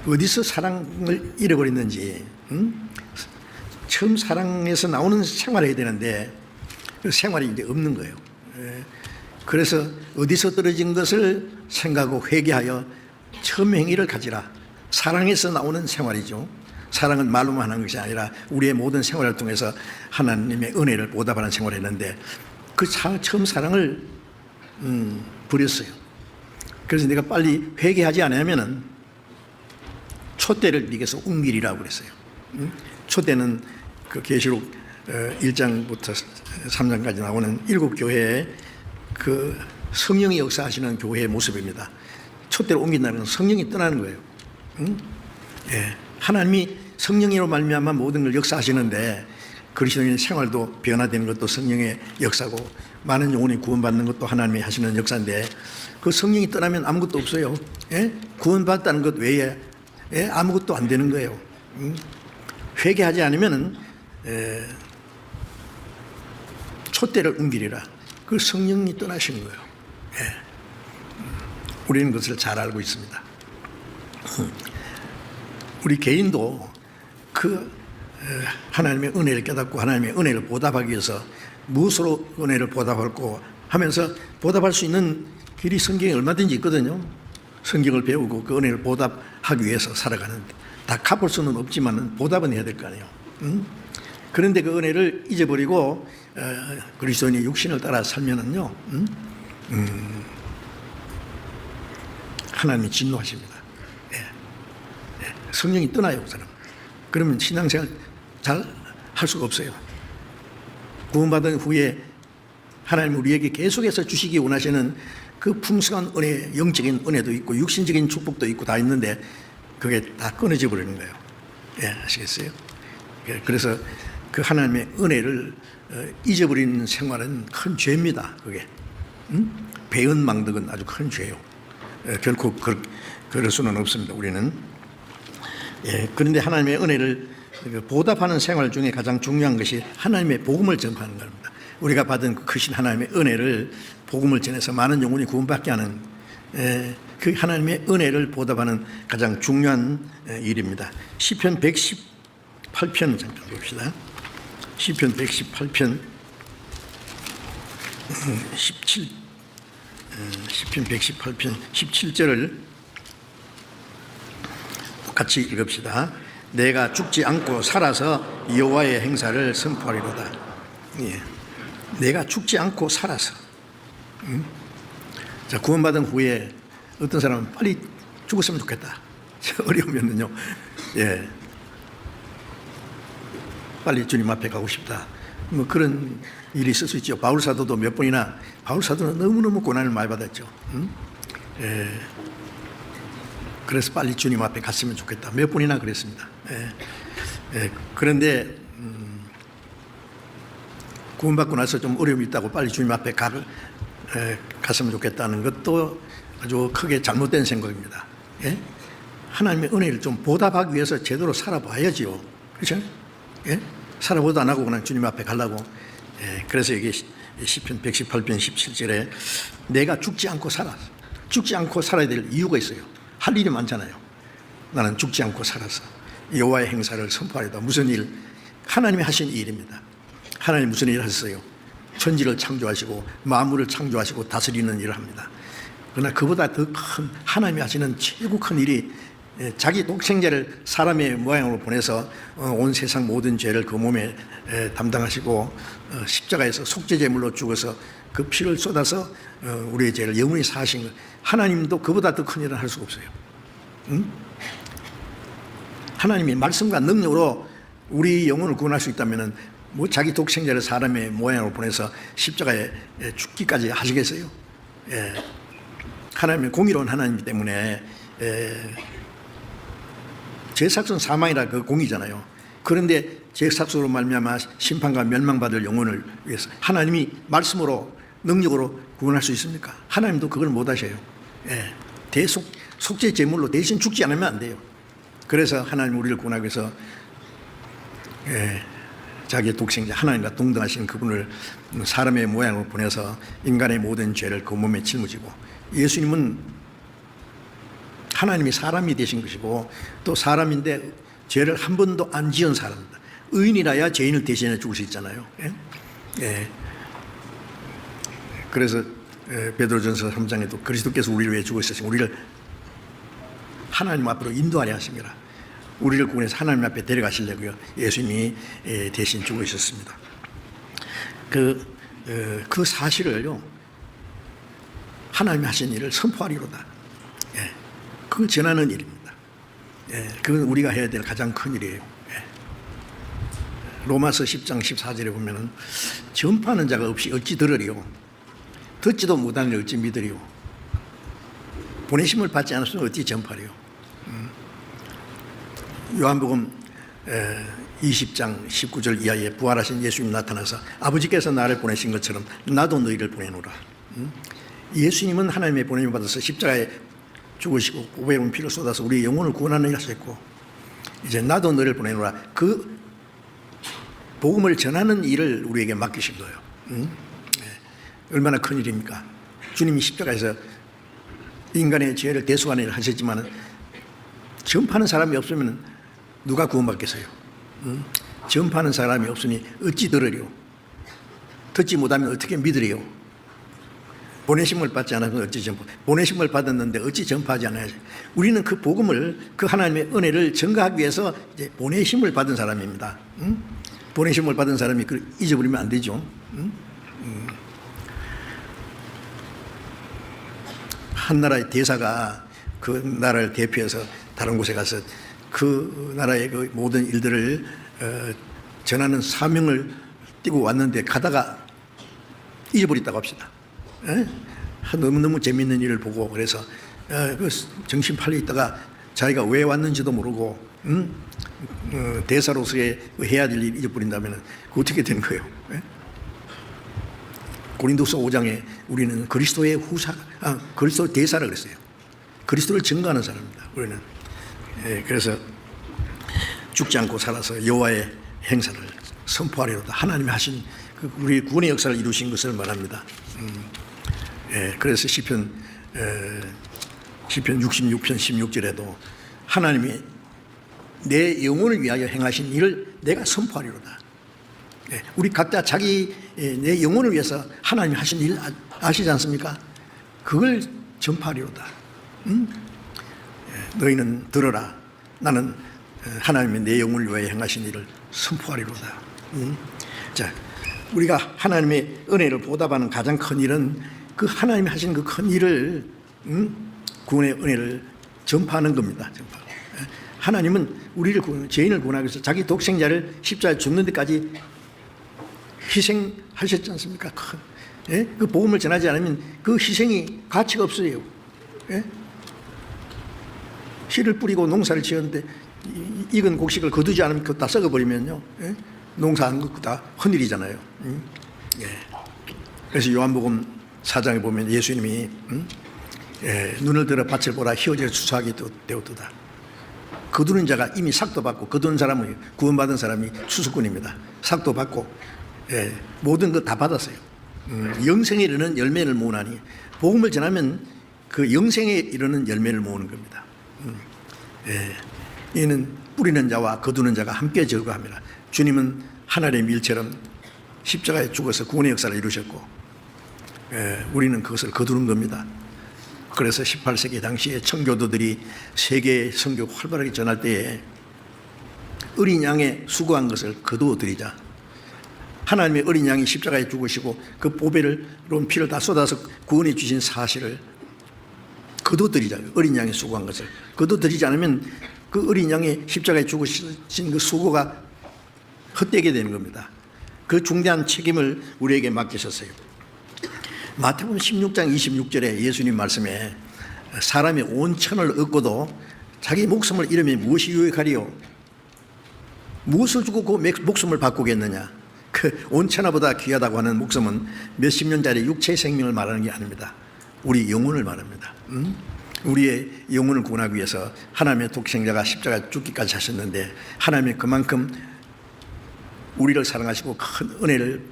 어디서 사랑을 잃어버렸는지 처음 사랑에서 나오는 생활을 해야 되는데 그 생활이 이제 없는 거예요. 그래서 어디서 떨어진 것을 생각하고 회개하여 처음 행위를 가지라. 사랑에서 나오는 생활이죠. 사랑은 말로만 하는 것이 아니라 우리의 모든 생활을 통해서 하나님의 은혜를 보답하는 생활을 했는데 그 처음 사랑을 버렸어요. 그래서 내가 빨리 회개하지 않으면은 촛대를 네게서 옮기리라고 그랬어요. 촛대는 그 계시록 1장부터 3장까지 나오는 7교회의 그 성령이 역사하시는 교회의 모습입니다. 촛대를 옮긴다는 건 성령이 떠나는 거예요. 하나님이 성령으로 말미암아 모든 걸 역사하시는데 그리스도인의 생활도 변화되는 것도 성령의 역사고 많은 영혼이 구원받는 것도 하나님이 하시는 역사인데 그 성령이 떠나면 아무것도 없어요. 구원받았다는 것 외에 아무것도 안 되는 거예요. 회개하지 않으면 촛대를 옮기리라. 그 성령이 떠나시는 거예요. 우리는 그것을 잘 알고 있습니다. 우리 개인도 그 하나님의 은혜를 깨닫고 하나님의 은혜를 보답하기 위해서 무엇으로 은혜를 보답할고 하면서 보답할 수 있는 길이 성경에 얼마든지 있거든요. 성경을 배우고 그 은혜를 보답하기 위해서 살아가는데 다 갚을 수는 없지만 보답은 해야 될 거 아니에요. 그런데 그 은혜를 잊어버리고 그리스도인이 육신을 따라 살면은요 하나님이 진노하십니다. 성령이 떠나요, 그 사람. 그러면 신앙생활 잘 할 수가 없어요. 구원받은 후에 하나님 우리에게 계속해서 주시기 원하시는 그 풍성한 은혜, 영적인 은혜도 있고 육신적인 축복도 있고 다 있는데 그게 다 끊어져 버리는 거예요. 아시겠어요? 그래서 그 하나님의 은혜를 잊어버리는 생활은 큰 죄입니다. 그게 배은망덕은 아주 큰 죄예요. 결코 그럴 수는 없습니다. 우리는. 그런데 하나님의 은혜를 보답하는 생활 중에 가장 중요한 것이 하나님의 복음을 전파하는 겁니다. 우리가 받은 그 크신 하나님의 은혜를 복음을 전해서 많은 영혼이 구원받게 하는 그 하나님의 은혜를 보답하는 가장 중요한 일입니다. 시편 118편 잠깐 봅시다. 시편 118편 시편 118편 17절을 같이 읽읍시다. 내가 죽지 않고 살아서 여호와의 행사를 선포하리로다. 내가 죽지 않고 살아서. 자, 구원받은 후에 어떤 사람은 빨리 죽었으면 좋겠다. 어려우면은요, 빨리 주님 앞에 가고 싶다. 뭐 그런 일이 있을 수 있죠. 바울 사도도 몇 번이나, 바울 사도는 너무너무 고난을 많이 받았죠. 그래서 빨리 주님 앞에 갔으면 좋겠다. 몇 번이나 그랬습니다. 그런데 구원받고 나서 좀 어려움이 있다고 빨리 주님 앞에 갔으면 좋겠다는 것도 아주 크게 잘못된 생각입니다. 하나님의 은혜를 좀 보답하기 위해서 제대로 살아봐야지요. 그렇죠? 살아보도 안 하고 그냥 주님 앞에 가려고. 그래서 이게 시편 118편 17절에 내가 죽지 않고 살아야 될 이유가 있어요. 할 일이 많잖아요. 나는 죽지 않고 살아서 여호와의 행사를 선포하리다. 무슨 일? 하나님이 하신 일입니다. 하나님 무슨 일을 하셨어요? 천지를 창조하시고 만물을 창조하시고 다스리는 일을 합니다. 그러나 그보다 더 큰 하나님이 하시는 최고 큰 일이 자기 독생자를 사람의 모양으로 보내서 온 세상 모든 죄를 그 몸에 담당하시고 십자가에서 속죄제물로 죽어서 그 피를 쏟아서 우리의 죄를 영원히 사하신 것. 하나님도 그보다 더 큰 일을 할 수가 없어요. 응? 하나님이 말씀과 능력으로 우리 영혼을 구원할 수 있다면 뭐 자기 독생자를 사람의 모양으로 보내서 십자가에 죽기까지 하시겠어요? 예. 하나님은 공의로운 하나님이기 때문에 죄삭은 사망이라 그 공이잖아요. 그런데 죄삭으로 말미암아 심판과 멸망받을 영혼을 위해서 하나님이 말씀으로 능력으로 구원할 수 있습니까? 하나님도 그걸 못 하셔요. 예. 속죄 제물로 대신 죽지 않으면 안 돼요. 그래서 하나님 우리를 구원하기 위해서 자기의 독생자 하나님과 동등하신 그분을 사람의 모양으로 보내서 인간의 모든 죄를 그 몸에 짊어지고, 예수님은 하나님이 사람이 되신 것이고 또 사람인데 죄를 한 번도 안 지은 사람입니다. 의인이라야 죄인을 대신해 죽을 수 있잖아요. 그래서 베드로전서 3장에도 그리스도께서 우리를 위해 죽으셨으니 우리를 하나님 앞으로 인도하려 하십니다. 우리를 구원해서 하나님 앞에 데려가시려고요. 예수님이 대신 죽으셨습니다. 그 사실을요, 하나님이 하신 일을 선포하리로다. 그걸 전하는 일입니다. 그건 우리가 해야 될 가장 큰 일이에요. 로마서 10장 14절에 보면은 전파하는 자가 없이 어찌 들으리요? 듣지도 못하는 일 어찌 믿으리요? 보내심을 받지 않았으면 어찌 전파리요? 요한복음 20장 19절 이하에 부활하신 예수님 나타나서 아버지께서 나를 보내신 것처럼 나도 너희를 보내노라. 예수님은 하나님의 보냄을 받아서 십자가에 죽으시고 보배로운 피를 쏟아서 우리의 영혼을 구원하는 일을 하셨고, 이제 나도 너를 보내노라. 그 복음을 전하는 일을 우리에게 맡기신 거예요. 얼마나 큰 일입니까? 주님이 십자가에서 인간의 죄를 대속하는 일을 하셨지만 전파하는 사람이 없으면 누가 구원받겠어요? 전파하는 사람이 없으니 어찌 들으리요? 듣지 못하면 어떻게 믿으리요? 보내심을 받지 않으면 어찌 전파? 보내심을 받았는데 어찌 전파하지 않아야지? 우리는 그 복음을, 그 하나님의 은혜를 전가하기 위해서 이제 보내심을 받은 사람입니다. 보내심을 받은 사람이 잊어버리면 안 되죠. 한 나라의 대사가 그 나라를 대표해서 다른 곳에 가서 그 나라의 그 모든 일들을 전하는 사명을 띠고 왔는데 가다가 잊어버렸다고 합시다. 너무너무 재밌는 일을 보고 그래서 정신 팔려 있다가 자기가 왜 왔는지도 모르고 대사로서의 해야 될 일을 잊어버린다면 그 어떻게 되는 거예요? 고린도서 5장에 우리는 그리스도의 그리스도의 대사라 그랬어요. 그리스도를 증거하는 사람입니다. 우리는. 그래서 죽지 않고 살아서 여호와의 행사를 선포하리로다. 하나님이 하신 우리 구원의 역사를 이루신 것을 말합니다. 그래서 시편 66편 16절에도 하나님이 내 영혼을 위하여 행하신 일을 내가 선포하리로다. 우리 각자 내 영혼을 위해서 하나님이 하신 일 아시지 않습니까? 그걸 전파하리로다. 너희는 들어라. 나는 하나님이 내 영혼을 위하여 행하신 일을 선포하리로다. 자, 우리가 하나님의 은혜를 보답하는 가장 큰 일은 그 하나님이 하신 그 큰 일을, 구원의 은혜를 전파하는 겁니다. 전파. 하나님은 우리를 죄인을 구원하기 위해서 자기 독생자를 십자가에 죽는 데까지 희생하셨지 않습니까? 그 복음을 전하지 않으면 그 희생이 가치가 없어요. 씨를 뿌리고 농사를 지었는데 익은 곡식을 거두지 않으면 그거 다 썩어버리면요, 농사한 거 다 헌일이잖아요. 그래서 요한복음 4장에 보면 예수님이 눈을 들어 밭을 보라 희어져 추수하게 되었도다. 거두는 자가 이미 삭도 받고, 거두는 사람은 구원받은 사람이 추수꾼입니다. 삭도 받고 모든 것 다 받았어요. 영생에 이르는 열매를 모으나니, 복음을 전하면 그 영생에 이르는 열매를 모으는 겁니다. 이는 뿌리는 자와 거두는 자가 함께 즐거워합니다. 주님은 하늘의 밀처럼 십자가에 죽어서 구원의 역사를 이루셨고, 우리는 그것을 거두는 겁니다. 그래서 18세기 당시에 청교도들이 세계 선교 활발하게 전할 때에 어린 양의 수고한 것을 거두어드리자. 하나님의 어린 양이 십자가에 죽으시고 그 보배로운 피를 다 쏟아서 구원해 주신 사실을 거두어드리자. 어린 양의 수고한 것을 거두어드리지 않으면 그 어린 양의 십자가에 죽으신 그 수고가 헛되게 되는 겁니다. 그 중대한 책임을 우리에게 맡기셨어요. 마태복음 16장 26절에 예수님 말씀에 사람이 온 천을 얻고도 자기 목숨을 잃으면 무엇이 유익하리요? 무엇을 주고 그 목숨을 바꾸겠느냐? 그 온 천하보다 귀하다고 하는 목숨은 몇십 년짜리 육체의 생명을 말하는 게 아닙니다. 우리 영혼을 말합니다. 우리의 영혼을 구원하기 위해서 하나님의 독생자가 십자가에 죽기까지 하셨는데, 하나님이 그만큼 우리를 사랑하시고 큰 은혜를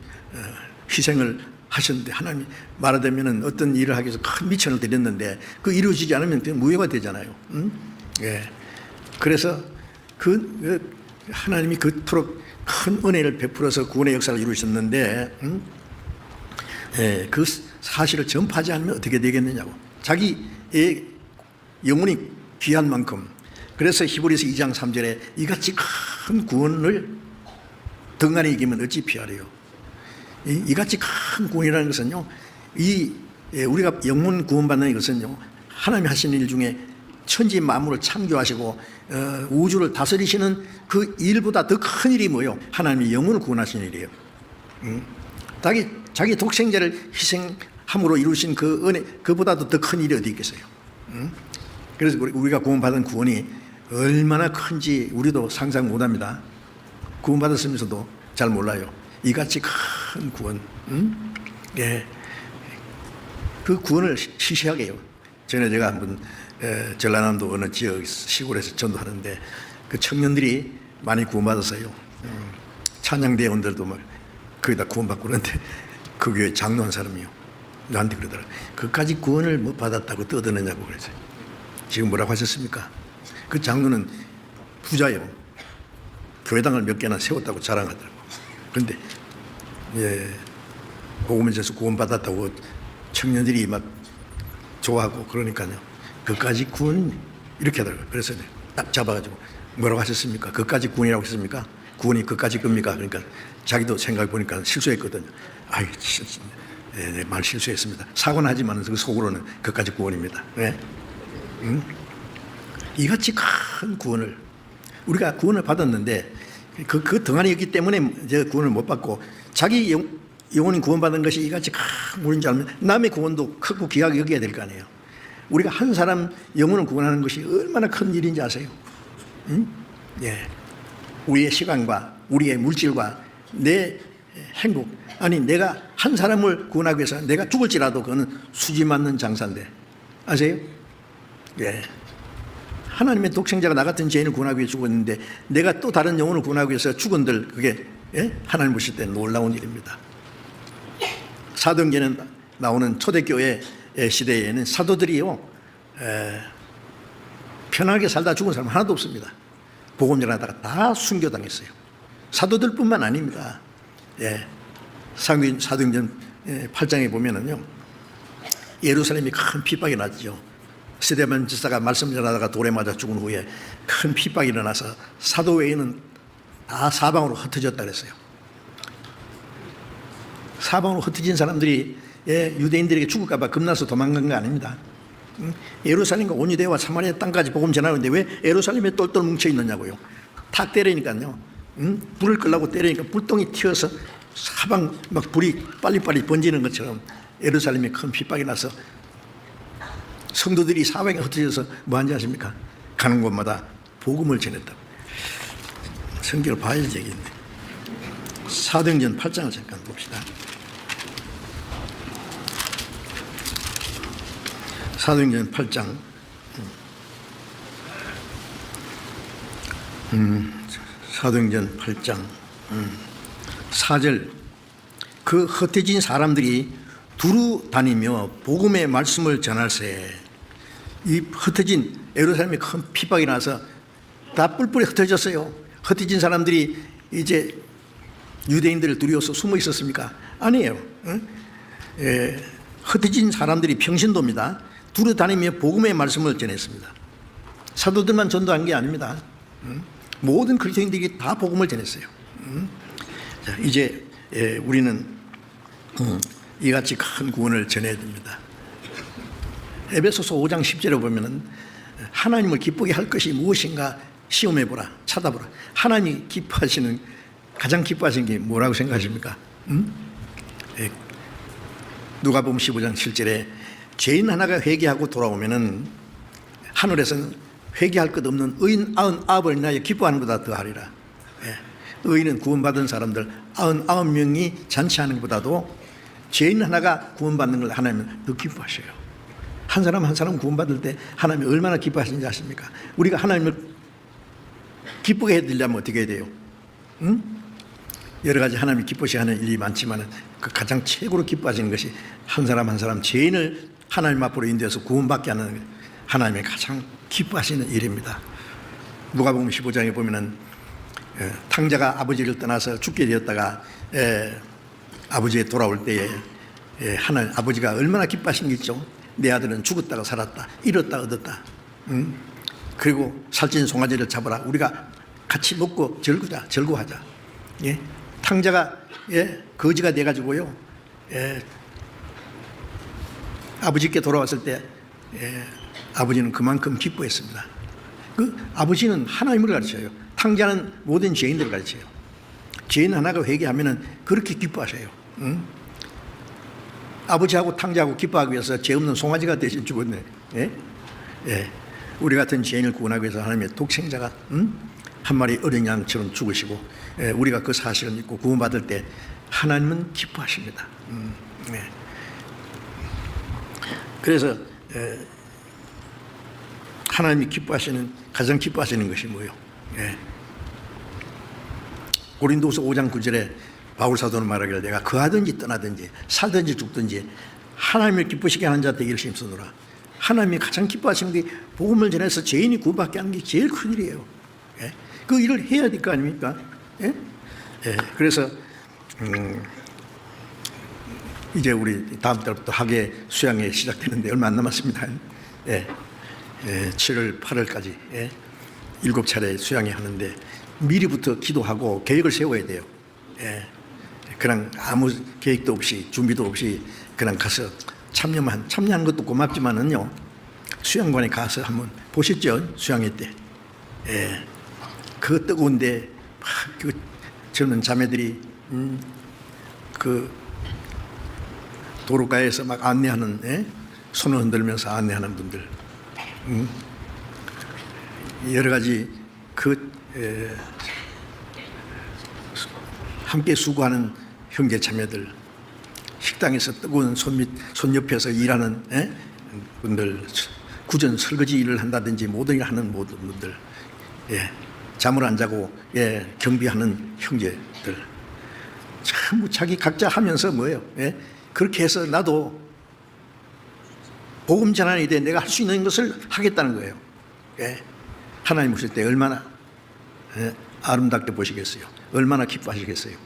희생을 하셨는데, 하나님이 말하자면 어떤 일을 하기 위해서 큰 미천을 드렸는데 그 이루어지지 않으면 무효가 되잖아요. 예. 그래서 하나님이 그토록 큰 은혜를 베풀어서 구원의 역사를 이루셨는데, 예, 그 사실을 전파하지 않으면 어떻게 되겠느냐고. 자기의 영혼이 귀한 만큼. 그래서 히브리서 2장 3절에 이같이 큰 구원을 등간에 이기면 어찌 피하리요. 이같이 큰 구원이라는 것은요, 우리가 영혼 구원받는 것은요, 하나님이 하신 일 중에 천지 만물을 창조하시고 우주를 다스리시는 그 일보다 더 큰 일이 뭐예요? 하나님이 영혼을 구원하신 일이에요. 자기 독생자를 희생함으로 이루신 그 은혜, 그보다도 더 큰 일이 어디 있겠어요? 그래서 우리가 구원받은 구원이 얼마나 큰지 우리도 상상 못합니다. 구원받았으면서도 잘 몰라요. 이같이 큰 구원, 예, 그 구원을 시시하게 해요. 전에 제가 한번 전라남도 어느 지역 시골에서 전도하는데 그 청년들이 많이 구원받았어요. 찬양대원들도 막 거기다 구원받고 그러는데 그 교회 장로한 사람이요, 나한테 그러더라고요. 그까지 구원을 못 받았다고 떠드느냐고 그랬어요. 지금 뭐라고 하셨습니까? 그 장로는 부자예요. 교회당을 몇 개나 세웠다고 자랑하더라고요. 그런데 예, 복음에서 구원받았다고 청년들이 막 좋아하고 그러니까요. 그까지 구원 이렇게 하더라고요. 그래서 딱 잡아가지고 뭐라고 하셨습니까? 그까지 구원이라고 했습니까? 구원이 그까지 겁니까? 그러니까 자기도 생각해 보니까 실수했거든요. 아이, 네, 말 실수했습니다. 사고는 하지만 그 속으로는 그까지 구원입니다. 네? 이같이 큰 구원을 우리가 구원을 받았는데 그 등한이었기 때문에 이제 구원을 못 받고, 자기 영혼이 구원받은 것이 이같이 큰 구원인 줄 알면 남의 구원도 크고 귀하게 여겨야 될 거 아니에요. 우리가 한 사람 영혼을 구원하는 것이 얼마나 큰 일인지 아세요? 예. 우리의 시간과 우리의 물질과 내 행복, 아니 내가 한 사람을 구원하기 위해서 내가 죽을지라도 그거는 수지 맞는 장사인데 아세요? 예. 하나님의 독생자가 나 같은 죄인을 구원하기 위해 죽었는데 내가 또 다른 영혼을 구원하기 위해서 죽은들, 그게 하나님 보실 때 놀라운 일입니다. 사도행전에 나오는 초대교회 시대에는 사도들이요, 편하게 살다 죽은 사람 하나도 없습니다. 복음 전하다가 다 순교당했어요. 사도들뿐만 아닙니다. 예. 사도행전 8장에 보면은요, 예루살렘이 큰 핍박이 났죠. 스데반 지사가 말씀 전하다가 돌에 맞아 죽은 후에 큰 핍박이 일어나서 사도 외에는 다 사방으로 흩어졌다 그랬어요. 사방으로 흩어진 사람들이 유대인들에게 죽을까 봐 겁나서 도망간 거 아닙니다. 예루살렘과 온유대와 사마리아 땅까지 복음 전하는데 왜 예루살렘에 똘똘 뭉쳐 있느냐고요. 탁 때리니까요, 불을 끌려고 때리니까 불똥이 튀어서 사방 막 불이 빨리빨리 번지는 것처럼 예루살렘에 큰 핍박이 나서 성도들이 사방에 흩어져서 뭐 하는지 아십니까? 가는 곳마다 복음을 전했다고. 성경을 봐야지 되겠네. 사도행전 8장을 잠깐 봅시다. 사도행전 8장 사도행전 8장 4절, 그 흩어진 사람들이 두루 다니며 복음의 말씀을 전할세. 이 흩어진 예루살렘에 큰 핍박이 나서 다 뿔뿔이 흩어졌어요. 흩어진 사람들이 이제 유대인들을 두려워서 숨어 있었습니까? 아니에요. 흩어진 사람들이 평신도입니다. 두루다니며 복음의 말씀을 전했습니다. 사도들만 전도한 게 아닙니다. 모든 그리스도인들이 다 복음을 전했어요. 자, 이제 우리는 이같이 큰 구원을 전해야 됩니다. 에베소서 5장 10절에 보면은 하나님을 기쁘게 할 것이 무엇인가 시험해보라, 찾아보라. 하나님이 기뻐하시는, 가장 기뻐하시는 게 뭐라고 생각하십니까? 누가복음 15장 7절에 죄인 하나가 회개하고 돌아오면은 하늘에서는 회개할 것 없는 의인 99을 인하여 기뻐하는 것보다 더하리라. 의인은 구원받은 사람들 99명이 잔치하는 것보다도 죄인 하나가 구원받는 걸 하나님은 더 기뻐하셔요. 한 사람 한 사람 구원받을 때 하나님이 얼마나 기뻐하시는지 아십니까? 우리가 하나님을 기쁘게 해드리려면 어떻게 해야 돼요? 여러 가지 하나님이 기뻐하시는 일이 많지만 그 가장 최고로 기뻐하시는 것이 한 사람 한 사람 죄인을 하나님 앞으로 인도해서 구원받게 하는 하나님의 가장 기뻐하시는 일입니다. 누가복음 15장에 보면은 탕자가 아버지를 떠나서 죽게 되었다가 아버지에 돌아올 때에 하나님 아버지가 얼마나 기뻐하신 게 있죠. 내 아들은 죽었다가 살았다, 잃었다 얻었다. 그리고 살찐 송아지를 잡아라, 우리가 같이 먹고 즐거워하자. 예? 탕자가 거지가 돼가지고요, 아버지께 돌아왔을 때 아버지는 그만큼 기뻐했습니다. 그 아버지는 하나님을 가르쳐요. 탕자는 모든 죄인들을 가르쳐요. 죄인 하나가 회개하면은 그렇게 기뻐하셔요. 아버지하고 탕자하고 기뻐하기 위해서 죄 없는 송아지가 대신 죽었네. 우리 같은 죄인을 구원하기 위해서 하나님의 독생자가 한 마리 어린 양처럼 죽으시고, 우리가 그 사실을 믿고 구원받을 때 하나님은 기뻐하십니다. 그래서 하나님이 가장 기뻐하시는 것이 뭐예요? 고린도서 5장 9절에 바울 사도는 말하기를 내가 거하든지 떠나든지 살든지 죽든지 하나님을 기쁘시게 하는 자 되기를 힘쓰노라. 하나님이 가장 기뻐하시는 게 복음을 전해서 죄인이 구원받게 하는 게 제일 큰 일이에요. 그 일을 해야 될 거 아닙니까? 그래서 이제 우리 다음 달부터 학예 수양회 시작되는데 얼마 안 남았습니다. 7월 8월까지 7차례 수양회 하는데 미리부터 기도하고 계획을 세워야 돼요. 그냥 아무 계획도 없이 준비도 없이 그냥 가서 참여한 것도 고맙지만은요, 수양관에 가서 한번 보셨죠? 수양회 때. 그 뜨거운데 그 젊은 자매들이 그 도로가에서 막 안내하는, 손을 흔들면서 안내하는 분들, 여러 가지 함께 수고하는 형제 자매들, 식당에서 뜨거운 손 옆에서 일하는 분들, 구전 설거지 일을 한다든지 모든 일을 하는 모든 분들, 잠을 안 자고 경비하는 형제들, 전부 자기 각자 하면서 뭐예요? 그렇게 해서 나도 복음 전환이 돼 내가 할 수 있는 것을 하겠다는 거예요. 하나님 보실 때 얼마나 아름답게 보시겠어요? 얼마나 기뻐하시겠어요?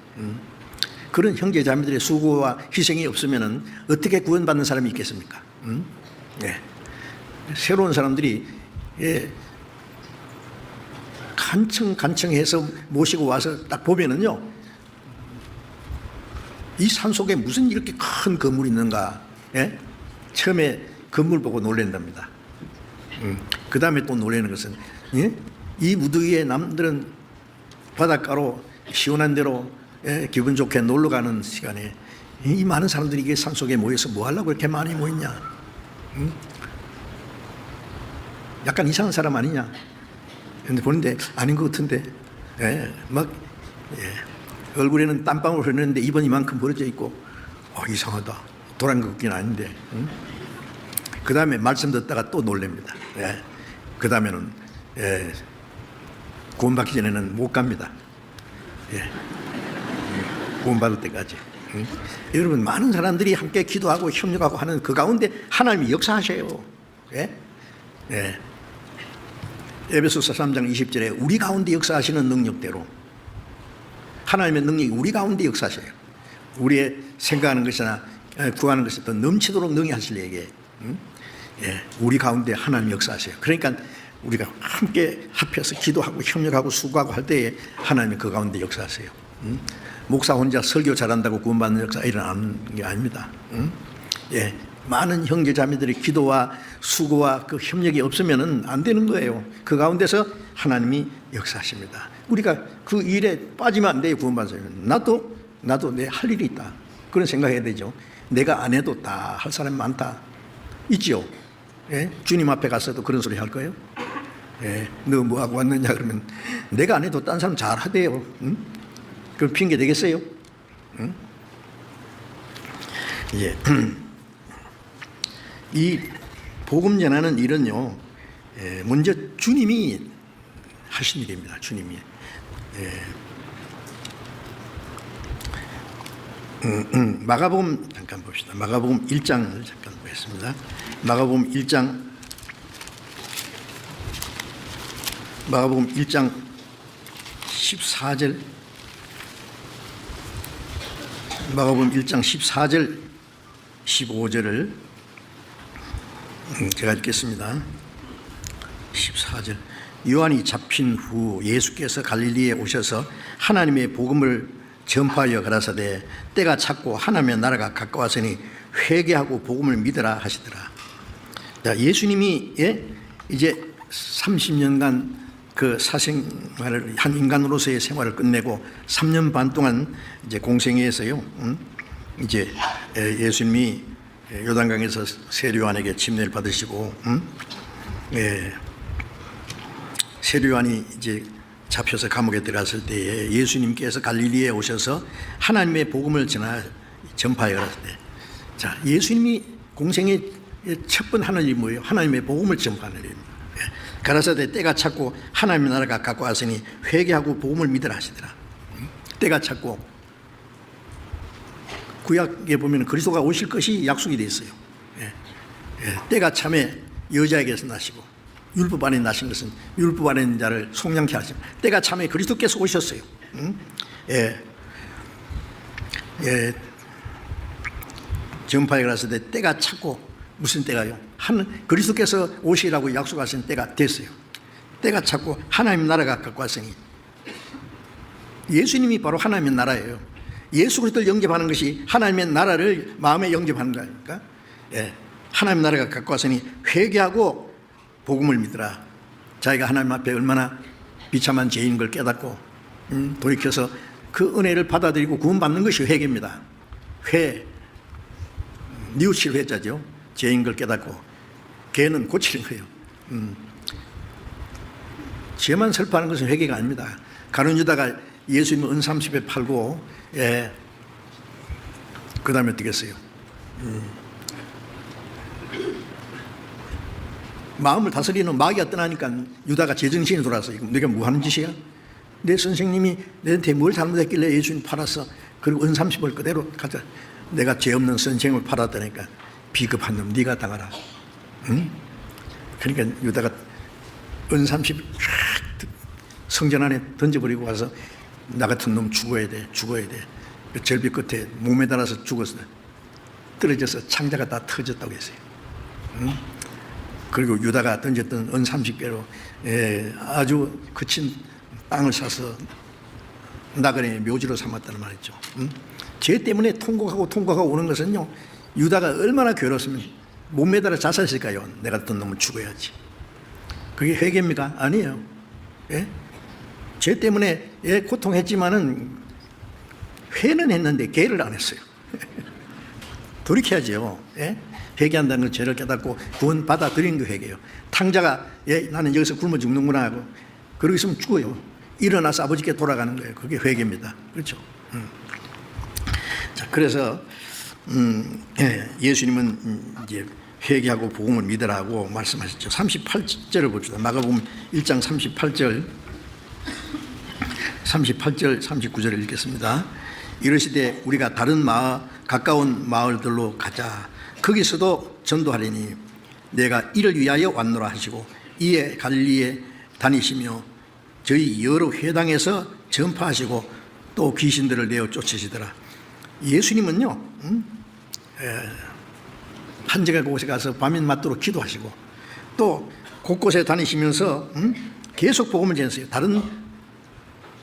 그런 형제 자매들의 수고와 희생이 없으면 어떻게 구원받는 사람이 있겠습니까? 새로운 사람들이 간청해서 모시고 와서 딱 보면은요, 이 산 속에 무슨 이렇게 큰 건물이 있는가? 처음에 건물 보고 놀란답니다. 그 다음에 또 놀라는 것은 이 무더위에 남들은 바닷가로 시원한 데로 기분 좋게 놀러 가는 시간에 이 많은 사람들이 이게 산속에 모여서 뭐 하려고 이렇게 많이 모였냐? 약간 이상한 사람 아니냐? 근데 보는데 아닌 것 같은데, 얼굴에는 땀방울 흐르는데 입은 이만큼 벌어져 있고, 이상하다. 돌아간 것 같긴 아닌데. 그 다음에 말씀 듣다가 또 놀랍니다. 그 다음에는 구원받기 전에는 못 갑니다. 구원받을 때까지. 여러분, 많은 사람들이 함께 기도하고 협력하고 하는 그 가운데 하나님이 역사하셔요. 에베소서 3장 20절에 우리 가운데 역사하시는 능력대로 하나님의 능력이 우리 가운데 역사하셔요. 우리의 생각하는 것이나 구하는 것이 더 넘치도록 능히 하시려게 우리 가운데 하나님 역사하세요. 그러니까 우리가 함께 합해서 기도하고 협력하고 수고하고 할 때에 하나님이 그 가운데 역사하세요. 목사 혼자 설교 잘한다고 구원받는 역사 일어나는 게 아닙니다. 많은 형제 자매들의 기도와 수고와 그 협력이 없으면 안 되는 거예요. 그 가운데서 하나님이 역사하십니다. 우리가 그 일에 빠지면 안 돼요. 구원받으면 나도 내 할 일이 있다, 그런 생각해야 되죠. 내가 안 해도 다 할 사람이 많다 있지요. 주님 앞에 가서도 그런 소리 할 거예요. 너 뭐하고 왔느냐 그러면 내가 안 해도 딴 사람 잘 하대요. 그럼 핑계 되겠어요? 이 복음 전하는 일은요, 먼저 주님이 하신 일입니다. 주님이. 마가복음 잠깐 봅시다. 마가복음 1장을 잠깐 보겠습니다. 마가복음 1장 14절, 마가복음 1장 14절 15절을 제가 읽겠습니다. 14절. 요한이 잡힌 후 예수께서 갈릴리에 오셔서 하나님의 복음을 전파하여 가라사대 때가 찼고 하나님의 나라가 가까웠으니 회개하고 복음을 믿으라 하시더라. 자, 예수님이 이제 30년간 그 사생활을 한 인간으로서의 생활을 끝내고 3년 반 동안 이제 공생애에서요. 이제 예수님이 요단강에서 세례요한에게 침례를 받으시고, 세례요한이 이제 잡혀서 감옥에 들어갔을 때에 예수님께서 갈릴리에 오셔서 하나님의 복음을 전파해 가라사대. 자, 예수님이 공생의 첫 번 하는 일이 뭐예요? 하나님의 복음을 전파하는 일입니다. 가라사대 때가 찼고 하나님의 나라가 가까웠으니 회개하고 복음을 믿으라 하시더라. 때가 찼고, 구약에 보면 그리스도가 오실 것이 약속이 되어 있어요. 때가 참에 여자에게서 나시고 율법 안에 나신 것은 율법 안에 있는 자를 속량케 하십니다. 때가 참에 그리스도께서 오셨어요. 전파에 가라사대 때가 찼고, 무슨 때가요? 그리스도께서 오시라고 약속하신 때가 됐어요. 때가 찼고 하나님 나라가 가까웠으니, 예수님이 바로 하나님의 나라예요. 예수 그리스도를 영접하는 것이 하나님의 나라를 마음에 영접하는 거니까. 하나님 나라가 가까웠으니 회개하고 복음을 믿으라. 자기가 하나님 앞에 얼마나 비참한 죄인 걸 깨닫고 돌이켜서 그 은혜를 받아들이고 구원받는 것이 회개입니다. 뉘우칠 회자죠. 죄인 걸 깨닫고 죄는 고치는 거예요. 죄만 설파하는 것은 회개가 아닙니다. 가룟 유다가 예수님을 은 30에 팔고, 그 다음에 어떻겠어요? 마음을 다스리는 마귀가 떠나니까 유다가 제정신이 돌아서, 네가 뭐 하는 짓이야? 내 선생님이 내한테 뭘 잘못했길래 예수님 팔았어? 그리고 은 30을 그대로 가져. 내가 죄 없는 선생을 팔았다니까 비겁한 놈 네가 당하라. 그러니까 유다가 은 30 성전 안에 던져버리고 와서 나 같은 놈 죽어야 돼. 그 절벽 끝에 몸에 달아서 죽었어. 떨어져서 창자가 다 터졌다고 했어요. 그리고 유다가 던졌던 은 30개로 아주 거친 땅을 사서 나그네의 묘지로 삼았다는 말이죠. 죄 때문에 통곡하고 오는 것은요, 유다가 얼마나 괴로웠으면 몸에 달아 자살했을까요? 내 같은 놈은 죽어야지. 그게 회개입니까? 아니에요. 죄 때문에 고통했지만은 회는 했는데 개를 안 했어요. 돌이켜야죠. 회개한다는 건 죄를 깨닫고 구원 받아들이는 게 회개예요. 탕자가 나는 여기서 굶어 죽는구나 하고 그러고 있으면 죽어요. 일어나서 아버지께 돌아가는 거예요. 그게 회개입니다. 그렇죠? 자, 그래서 예수님은 이제 회개하고 복음을 믿으라고 말씀하셨죠. 38절을 봅시다. 마가복음 1장 38절 39절을 읽겠습니다. 이르시되 우리가 다른 가까운 마을들로 가자. 거기서도 전도하리니 내가 이를 위하여 왔노라 하시고 이에 갈릴리에 다니시며 저희 여러 회당에서 전파하시고 또 귀신들을 내어 쫓으시더라. 예수님은요, 한적한 곳에 가서 밤낮 맞도록 기도하시고 또 곳곳에 다니시면서 계속 복음을 전했어요. 다른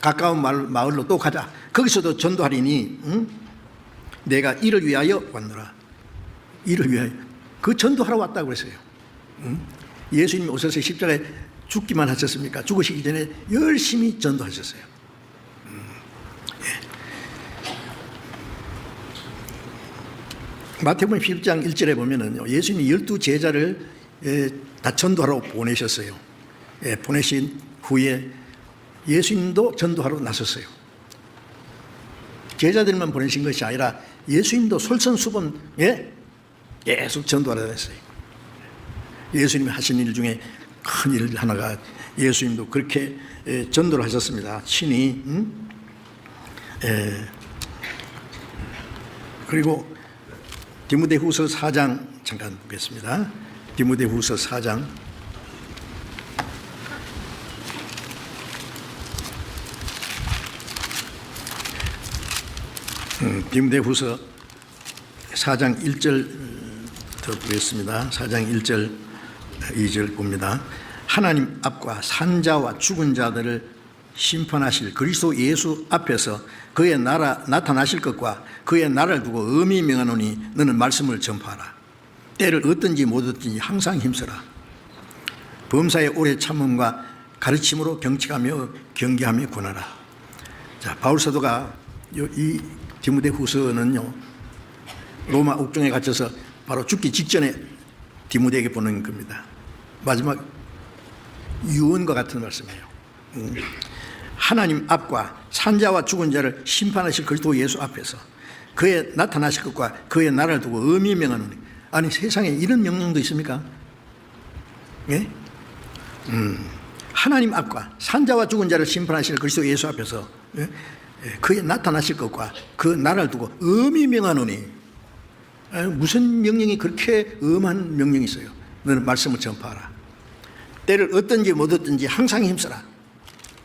가까운 마을로 또 가자. 거기서도 전도하리니 내가 이를 위하여 왔노라. 이를 위하여. 그 전도하러 왔다고 그랬어요. 예수님이 오셔서 십자가에 죽기만 하셨습니까? 죽으시기 전에 열심히 전도하셨어요. 마태복음 10장 1절에 보면은 예수님이 12제자를 다 전도하러 보내셨어요. 보내신 후에 예수님도 전도하러 나섰어요. 제자들만 보내신 것이 아니라 예수님도 솔선수범에 계속 전도하러 다녔어요. 예수님이 하신 일 중에 큰 일 하나가 예수님도 그렇게 전도를 하셨습니다. 친히. 그리고 디모데후서 4장 잠깐 보겠습니다. 디모데후서 4장 디모데후서 4장 1절부터 보겠습니다. 4장 1절 2절 봅니다. 하나님 앞과 산자와 죽은 자들을 심판하실 그리스도 예수 앞에서 그의 나라 나타나실 것과 그의 나라를 두고 엄히 명하노니 너는 말씀을 전파하라. 때를 얻든지 못 얻든지 항상 힘써라. 범사의 오래 참음과 가르침으로 경책하며 경계하며 권하라. 자, 바울 사도가 이 디모데후서는요, 로마 옥중에 갇혀서 바로 죽기 직전에 디모데에게 보낸 겁니다. 마지막 유언과 같은 말씀이에요. 하나님 앞과 산자와 죽은 자를 심판하실 그리스도 예수 앞에서 그의 나타나실 것과 그의 나라를 두고 엄히 명하노니. 아니, 세상에 이런 명령도 있습니까? 예? 하나님 앞과 산자와 죽은 자를 심판하실 그리스도 예수 앞에서 그의 나타나실 것과 그 나라를 두고 엄히 명하노니. 무슨 명령이 그렇게 엄한 명령이 있어요? 너는 말씀을 전파하라. 때를 얻든지 못 얻든지 항상 힘써라.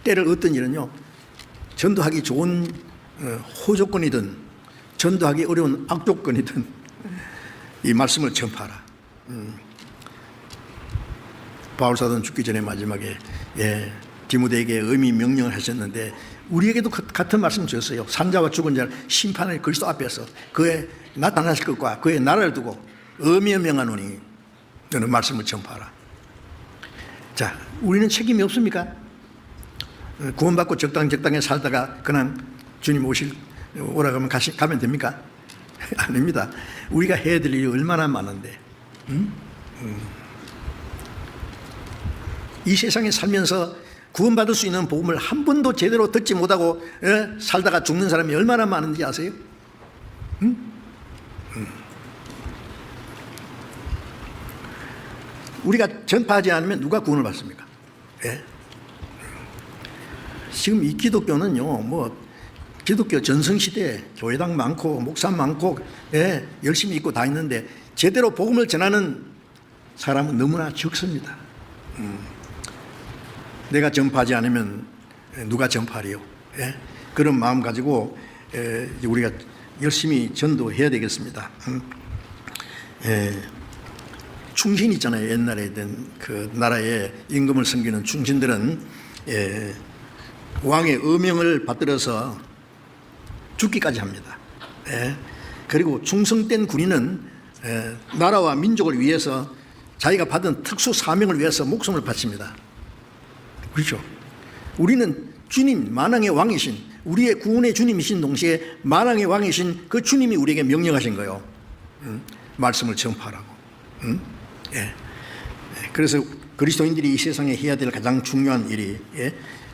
때를 얻든지는요, 전도하기 좋은 호조건이든 전도하기 어려운 악조건이든 이 말씀을 전파하라. 바울 사도는 죽기 전에 마지막에 디모데에게 엄히 명령을 하셨는데 우리에게도 같은 말씀 주셨어요. 산자와 죽은 자를 심판할 그리스도 앞에서 그의 나타나실 것과 그의 나라를 두고 엄히 명하노니 너는 말씀을 전파하라. 자, 우리는 책임이 없습니까? 구원받고 적당에 살다가 그냥 주님 오라 가면 가면 됩니까? 아닙니다. 우리가 해야 될 일이 얼마나 많은데. 이 세상에 살면서 구원받을 수 있는 복음을 한 번도 제대로 듣지 못하고 살다가 죽는 사람이 얼마나 많은지 아세요? 우리가 전파하지 않으면 누가 구원을 받습니까? 예? 지금 이 기독교는요, 기독교 전성시대에 교회당 많고 목사 많고 열심히 있고 다 있는데 제대로 복음을 전하는 사람은 너무나 적습니다. 내가 전파하지 않으면 누가 전파하리요? 그런 마음 가지고 우리가 열심히 전도해야 되겠습니다. 충신 있잖아요. 옛날에 된 그 나라의 임금을 섬기는 충신들은 왕의 어명을 받들어서 죽기까지 합니다. 그리고 충성된 군인은 나라와 민족을 위해서 자기가 받은 특수 사명을 위해서 목숨을 바칩니다. 그렇죠? 우리는 주님, 만왕의 왕이신, 우리의 구원의 주님이신 동시에 만왕의 왕이신 그 주님이 우리에게 명령하신 거예요. 말씀을 전파하라고. 그래서 그리스도인들이 이 세상에 해야 될 가장 중요한 일이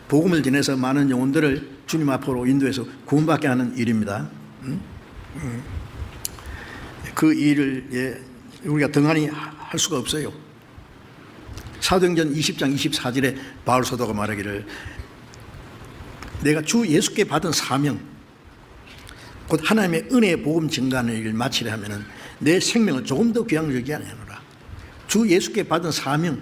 복음을 전해서 많은 영혼들을 주님 앞으로 인도해서 구원받게 하는 일입니다. 그 일을 우리가 등한히 할 수가 없어요. 사도행전 20장 24절에 바울 사도가 말하기를 내가 주 예수께 받은 사명 곧 하나님의 은혜의 복음 증가하는 일을 마치려 하면은 내 생명을 조금 더 귀한 여기지 아니하노라. 주 예수께 받은 사명,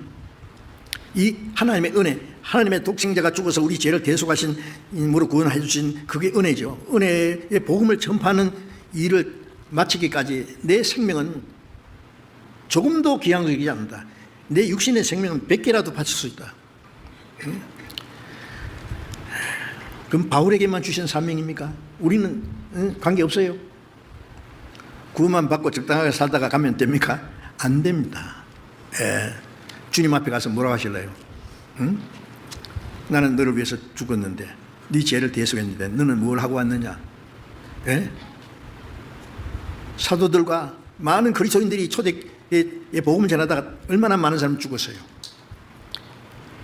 이 하나님의 은혜, 하나님의 독생자가 죽어서 우리 죄를 대속하신 인으로 구원해 주신 그게 은혜죠. 은혜의 복음을 전파하는 일을 마치기까지 내 생명은 조금도 귀한 것이지 않는다. 내 육신의 생명은 100개라도 바칠 수 있다. 그럼 바울에게만 주신 사명입니까? 우리는 관계없어요. 구원만 받고 적당하게 살다가 가면 됩니까? 안 됩니다. 주님 앞에 가서 뭐라고 하실래요? 응? 나는 너를 위해서 죽었는데 네 죄를 대속했는데 너는 뭘 하고 왔느냐? 사도들과 많은 그리스도인들이 초대의 복음을 전하다가 얼마나 많은 사람이 죽었어요.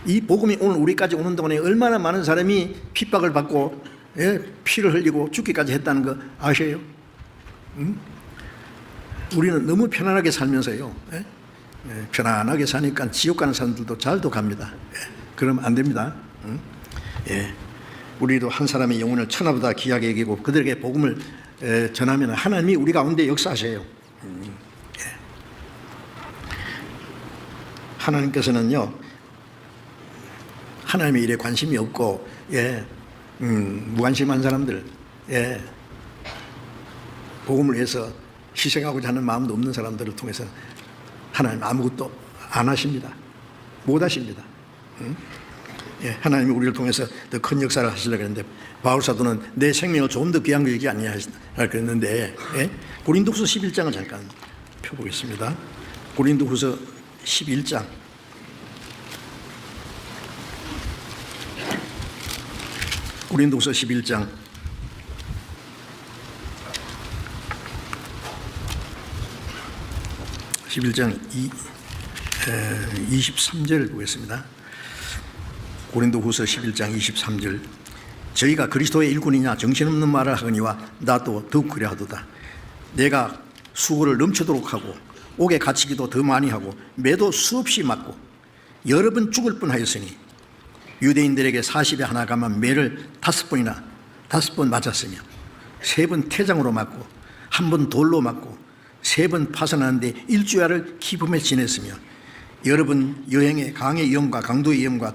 이 복음이 오늘 우리까지 오는 동안에 얼마나 많은 사람이 핍박을 받고 피를 흘리고 죽기까지 했다는 거 아셔요? 응? 우리는 너무 편안하게 살면서요. 편안하게 사니까 지옥 가는 사람들도 잘도 갑니다. 그러면 안 됩니다. 응? 우리도 한 사람의 영혼을 천하보다 귀하게 여기고 그들에게 복음을 전하면 하나님이 우리 가운데 역사하셔요. 하나님께서는요, 하나님의 일에 관심이 없고 무관심한 사람들, 복음을 위해서 희생하고자 하는 마음도 없는 사람들을 통해서 하나님 아무것도 안 하십니다. 못 하십니다. 하나님이 우리를 통해서 더 큰 역사를 하시려고 했는데 바울 사도는 내 생명을 조금 더 귀한 거 얘기 아니냐 그랬는데 고린도후서 11장을 잠깐 펴보겠습니다. 고린도후서 11장 고린도후서 11장 23절 보겠습니다. 고린도후서 11장 23절 저희가 그리스도의 일꾼이냐 정신없는 말을 하거니와 나도 더욱 그래하도다. 내가 수고를 넘치도록 하고 옥에 갇히기도 더 많이 하고 매도 수없이 맞고 여러 번 죽을 뻔하였으니 유대인들에게 40에 하나 감한 매를 5번 맞았으며 3번 태장으로 맞고 1번 돌로 맞고 3번 파선하는데 일주일을 기쁨에 지냈으며 여러 번 여행에 강의 위험과 강도의 위험과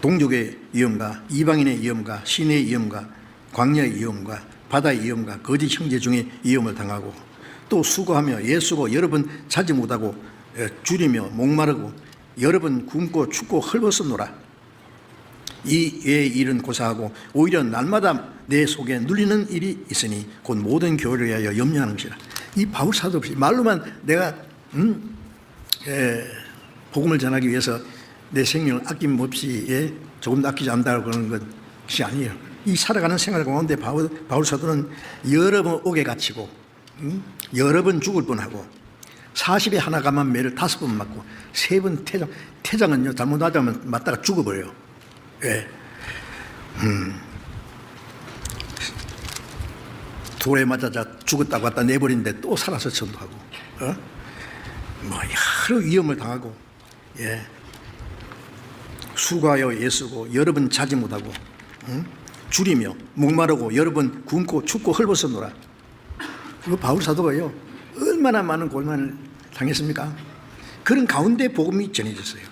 동족의 위험과 이방인의 위험과 시내의 위험과 광야의 위험과 바다의 위험과 거짓 형제 중에 위험을 당하고 또 수고하며 애쓰고 여러 번 자지 못하고 줄이며 목마르고 여러 번 굶고 춥고 헐벗었노라. 이 외의 일은 고사하고 오히려 날마다 내 속에 눌리는 일이 있으니 곧 모든 교회를 위하여 염려하는 것이라. 이 바울 사도 없이 말로만 내가 복음을 전하기 위해서 내 생명을 아낌없이 조금도 아끼지 않는다고 그러는 것이 아니에요. 이 살아가는 생활 가운데 바울 사도는 여러 번 옥에 갇히고 여러 번 죽을 뻔하고 40에 하나 감한 매를 5번 맞고 3번 태장은요 잘못하자면 맞다가 죽어버려요. 돌에 맞아자 죽었다고 갖다 내버리는데 또 살아서 전도하고 여러 위험을 당하고 수고하여 애쓰고 여러 번 자지 못하고 줄이며 목마르고 여러 번 굶고 춥고 헐벗었노라. 이거 바울 사도가요 얼마나 많은 고난을 당했습니까? 그런 가운데 복음이 전해졌어요.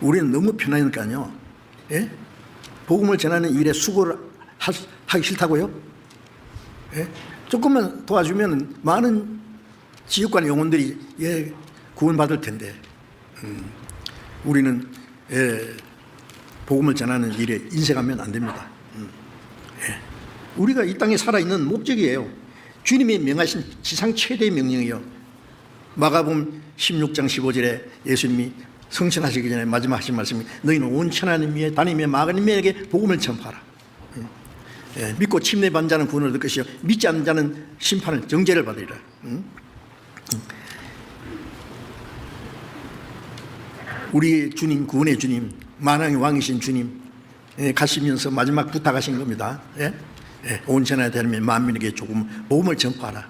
우리는 너무 편하니까요 복음을 전하는 일에 수고를 하기 싫다고요? 조금만 도와주면 많은 지옥 간 영혼들이 구원받을 텐데 우리는 복음을 전하는 일에 인색하면 안 됩니다. 우리가 이 땅에 살아있는 목적이에요. 주님이 명하신 지상 최대의 명령이요. 마가복음 16장 15절에 예수님이 성천하시기 전에 마지막 하신 말씀이 너희는 온 천하님 위에 다니며 마가님에게 복음을 전파하라. 믿고 침례받은 자는 구원을 얻을 것이요 믿지 않는 자는 심판을 정죄를 받으리라. 우리 주님, 구원의 주님, 만왕의 왕이신 주님 가시면서 마지막 부탁하신 겁니다. 온 천하에 다니며 만민에게 조금 복음을 전파하라.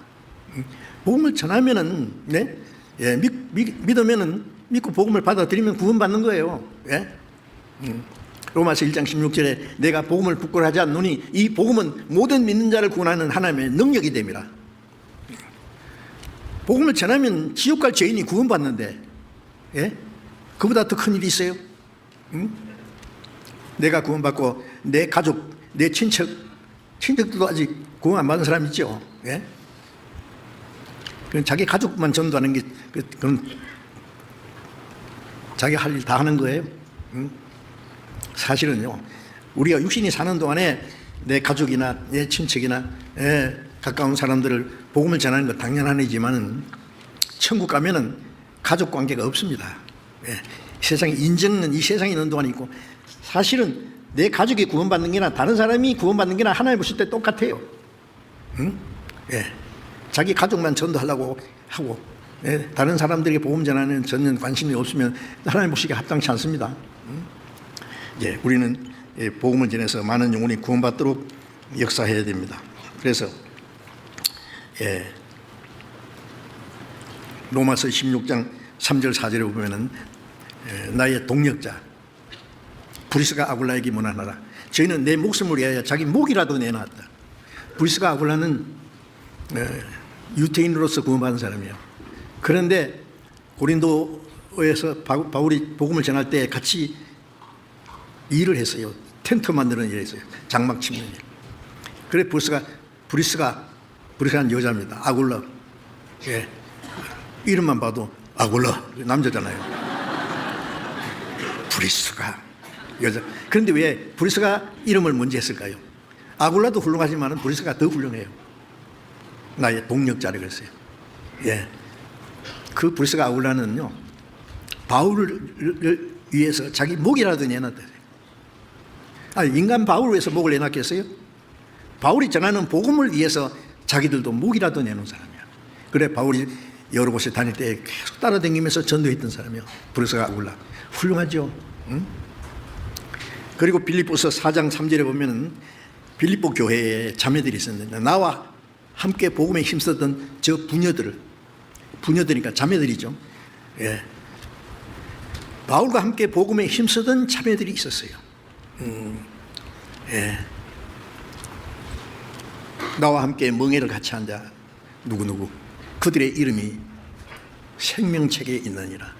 복음을 전하면은 믿으면은 믿고 복음을 받아들이면 구원받는 거예요. 로마서 1장 16절에 내가 복음을 부끄러워하지 않노니 이 복음은 모든 믿는 자를 구원하는 하나님의 능력이 됨이라. 복음을 전하면 지옥 갈 죄인이 구원받는데 그보다 더 큰 일이 있어요? 응? 내가 구원받고 내 가족, 내 친척들도 아직 구원 안 받은 사람 있죠. 예? 그건 자기 가족만 전도하는 게 그건 자기 할 일 다 하는 거예요. 응? 사실은요, 우리가 육신이 사는 동안에 내 가족이나 내 친척이나 가까운 사람들을 복음을 전하는 건 당연한 일이지만 천국 가면은 가족 관계가 없습니다. 세상에 인정은 이 세상에 있는 동안 있고, 사실은 내 가족이 구원받는 게나 다른 사람이 구원받는 게나 하나님 보실 때 똑같아요. 응? 자기 가족만 전도하려고 하고 다른 사람들에게 복음 전하는 전혀 관심이 없으면 하나님 보시기에 합당치 않습니다. 우리는 복음을 전해서 많은 영혼이 구원받도록 역사해야 됩니다. 그래서 로마서 16장 3절 4절에 보면은 나의 동력자 브리스가 아굴라에게 문안하라. 저희는 내 목숨을 위하여 자기 목이라도 내놨다. 브리스가 아굴라는 유태인으로서 구원받은 사람이에요. 그런데 고린도에서 바울이 복음을 전할 때 같이 일을 했어요. 텐트 만드는 일을 했어요. 장막 치는 일. 그래 브리스가는 여자입니다. 아굴라. 이름만 봐도 아굴라 남자잖아요. 브리스가 여자. 그런데 왜 브리스가 이름을 먼저 했을까요? 아굴라도 훌륭하지만 브리스가 더 훌륭해요. 나의 동력자라 그랬어요. 그 브리스가 아굴라는요, 바울을 위해서 자기 목이라도 내놨다. 인간 바울을 위해서 목을 내놨겠어요? 바울이 전하는 복음을 위해서 자기들도 목이라도 내놓은 사람이야. 그래 바울이 여러 곳에 다닐 때 계속 따라다니면서 전도했던 사람이요. 브리스가 아굴라. 훌륭하죠. 응? 그리고 빌립보서 4장 3절에 보면은 빌립보 교회에 자매들이 있었는데 나와 함께 복음에 힘쓰던 저 부녀들이니까 자매들이죠. 바울과 함께 복음에 힘쓰던 자매들이 있었어요. 나와 함께 멍에를 같이 한 자 누구누구, 그들의 이름이 생명책에 있느니라.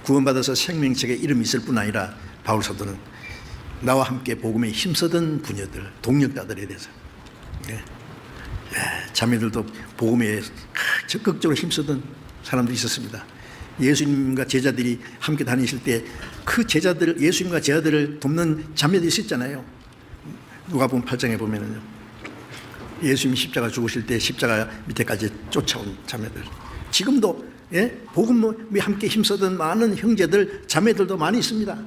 구원받아서 생명책에 이름이 있을 뿐 아니라 바울 사도는 나와 함께 복음에 힘쓰던 부녀들, 동력자들에 대해서 자매들도 복음에 적극적으로 힘쓰던 사람들이 있었습니다. 예수님과 제자들이 함께 다니실 때 그 제자들, 예수님과 제자들을 돕는 자매들이 있었잖아요. 누가복음 8장에 보면은요, 예수님이 십자가 죽으실 때 십자가 밑에까지 쫓아온 자매들, 지금도 복음에 함께 힘쓰던 많은 형제들, 자매들도 많이 있습니다.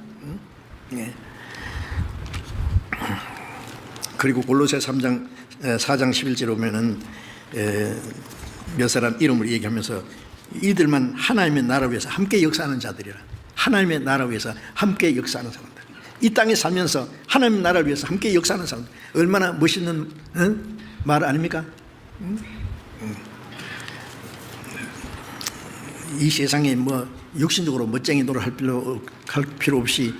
그리고 골로새 4장 11절에 보면은 몇 사람 이름을 얘기하면서 이들만 하나님의 나라를 위해서 함께 역사하는 자들이라. 하나님의 나라를 위해서 함께 역사하는 사람들, 이 땅에 살면서 하나님의 나라를 위해서 함께 역사하는 사람들, 얼마나 멋있는 말 아닙니까? 이 세상에 뭐 육신적으로 멋쟁이 노릇할 필요 없이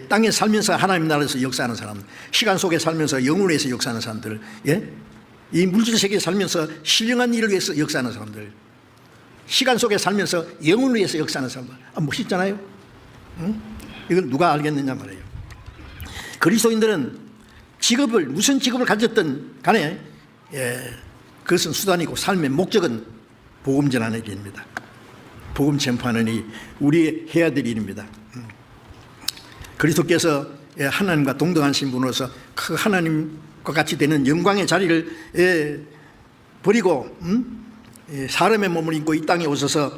땅에 살면서 하나님 나라에서 역사하는 사람들, 시간 속에 살면서 영혼을 위해서 역사하는 사람들, 이 물질 세계에 살면서 신령한 일을 위해서 역사하는 사람들, 시간 속에 살면서 영혼을 위해서 역사하는 사람들, 멋있잖아요. 이걸 누가 알겠느냐 말이에요. 그리스도인들은 직업을, 무슨 직업을 가졌든 간에 그것은 수단이고 삶의 목적은 복음 전하는 일입니다. 복음 전파하는 일이 우리의 해야 될 일입니다. 그리스도께서 하나님과 동등한 신분으로서 그 하나님과 같이 되는 영광의 자리를 버리고 사람의 몸을 입고 이 땅에 오셔서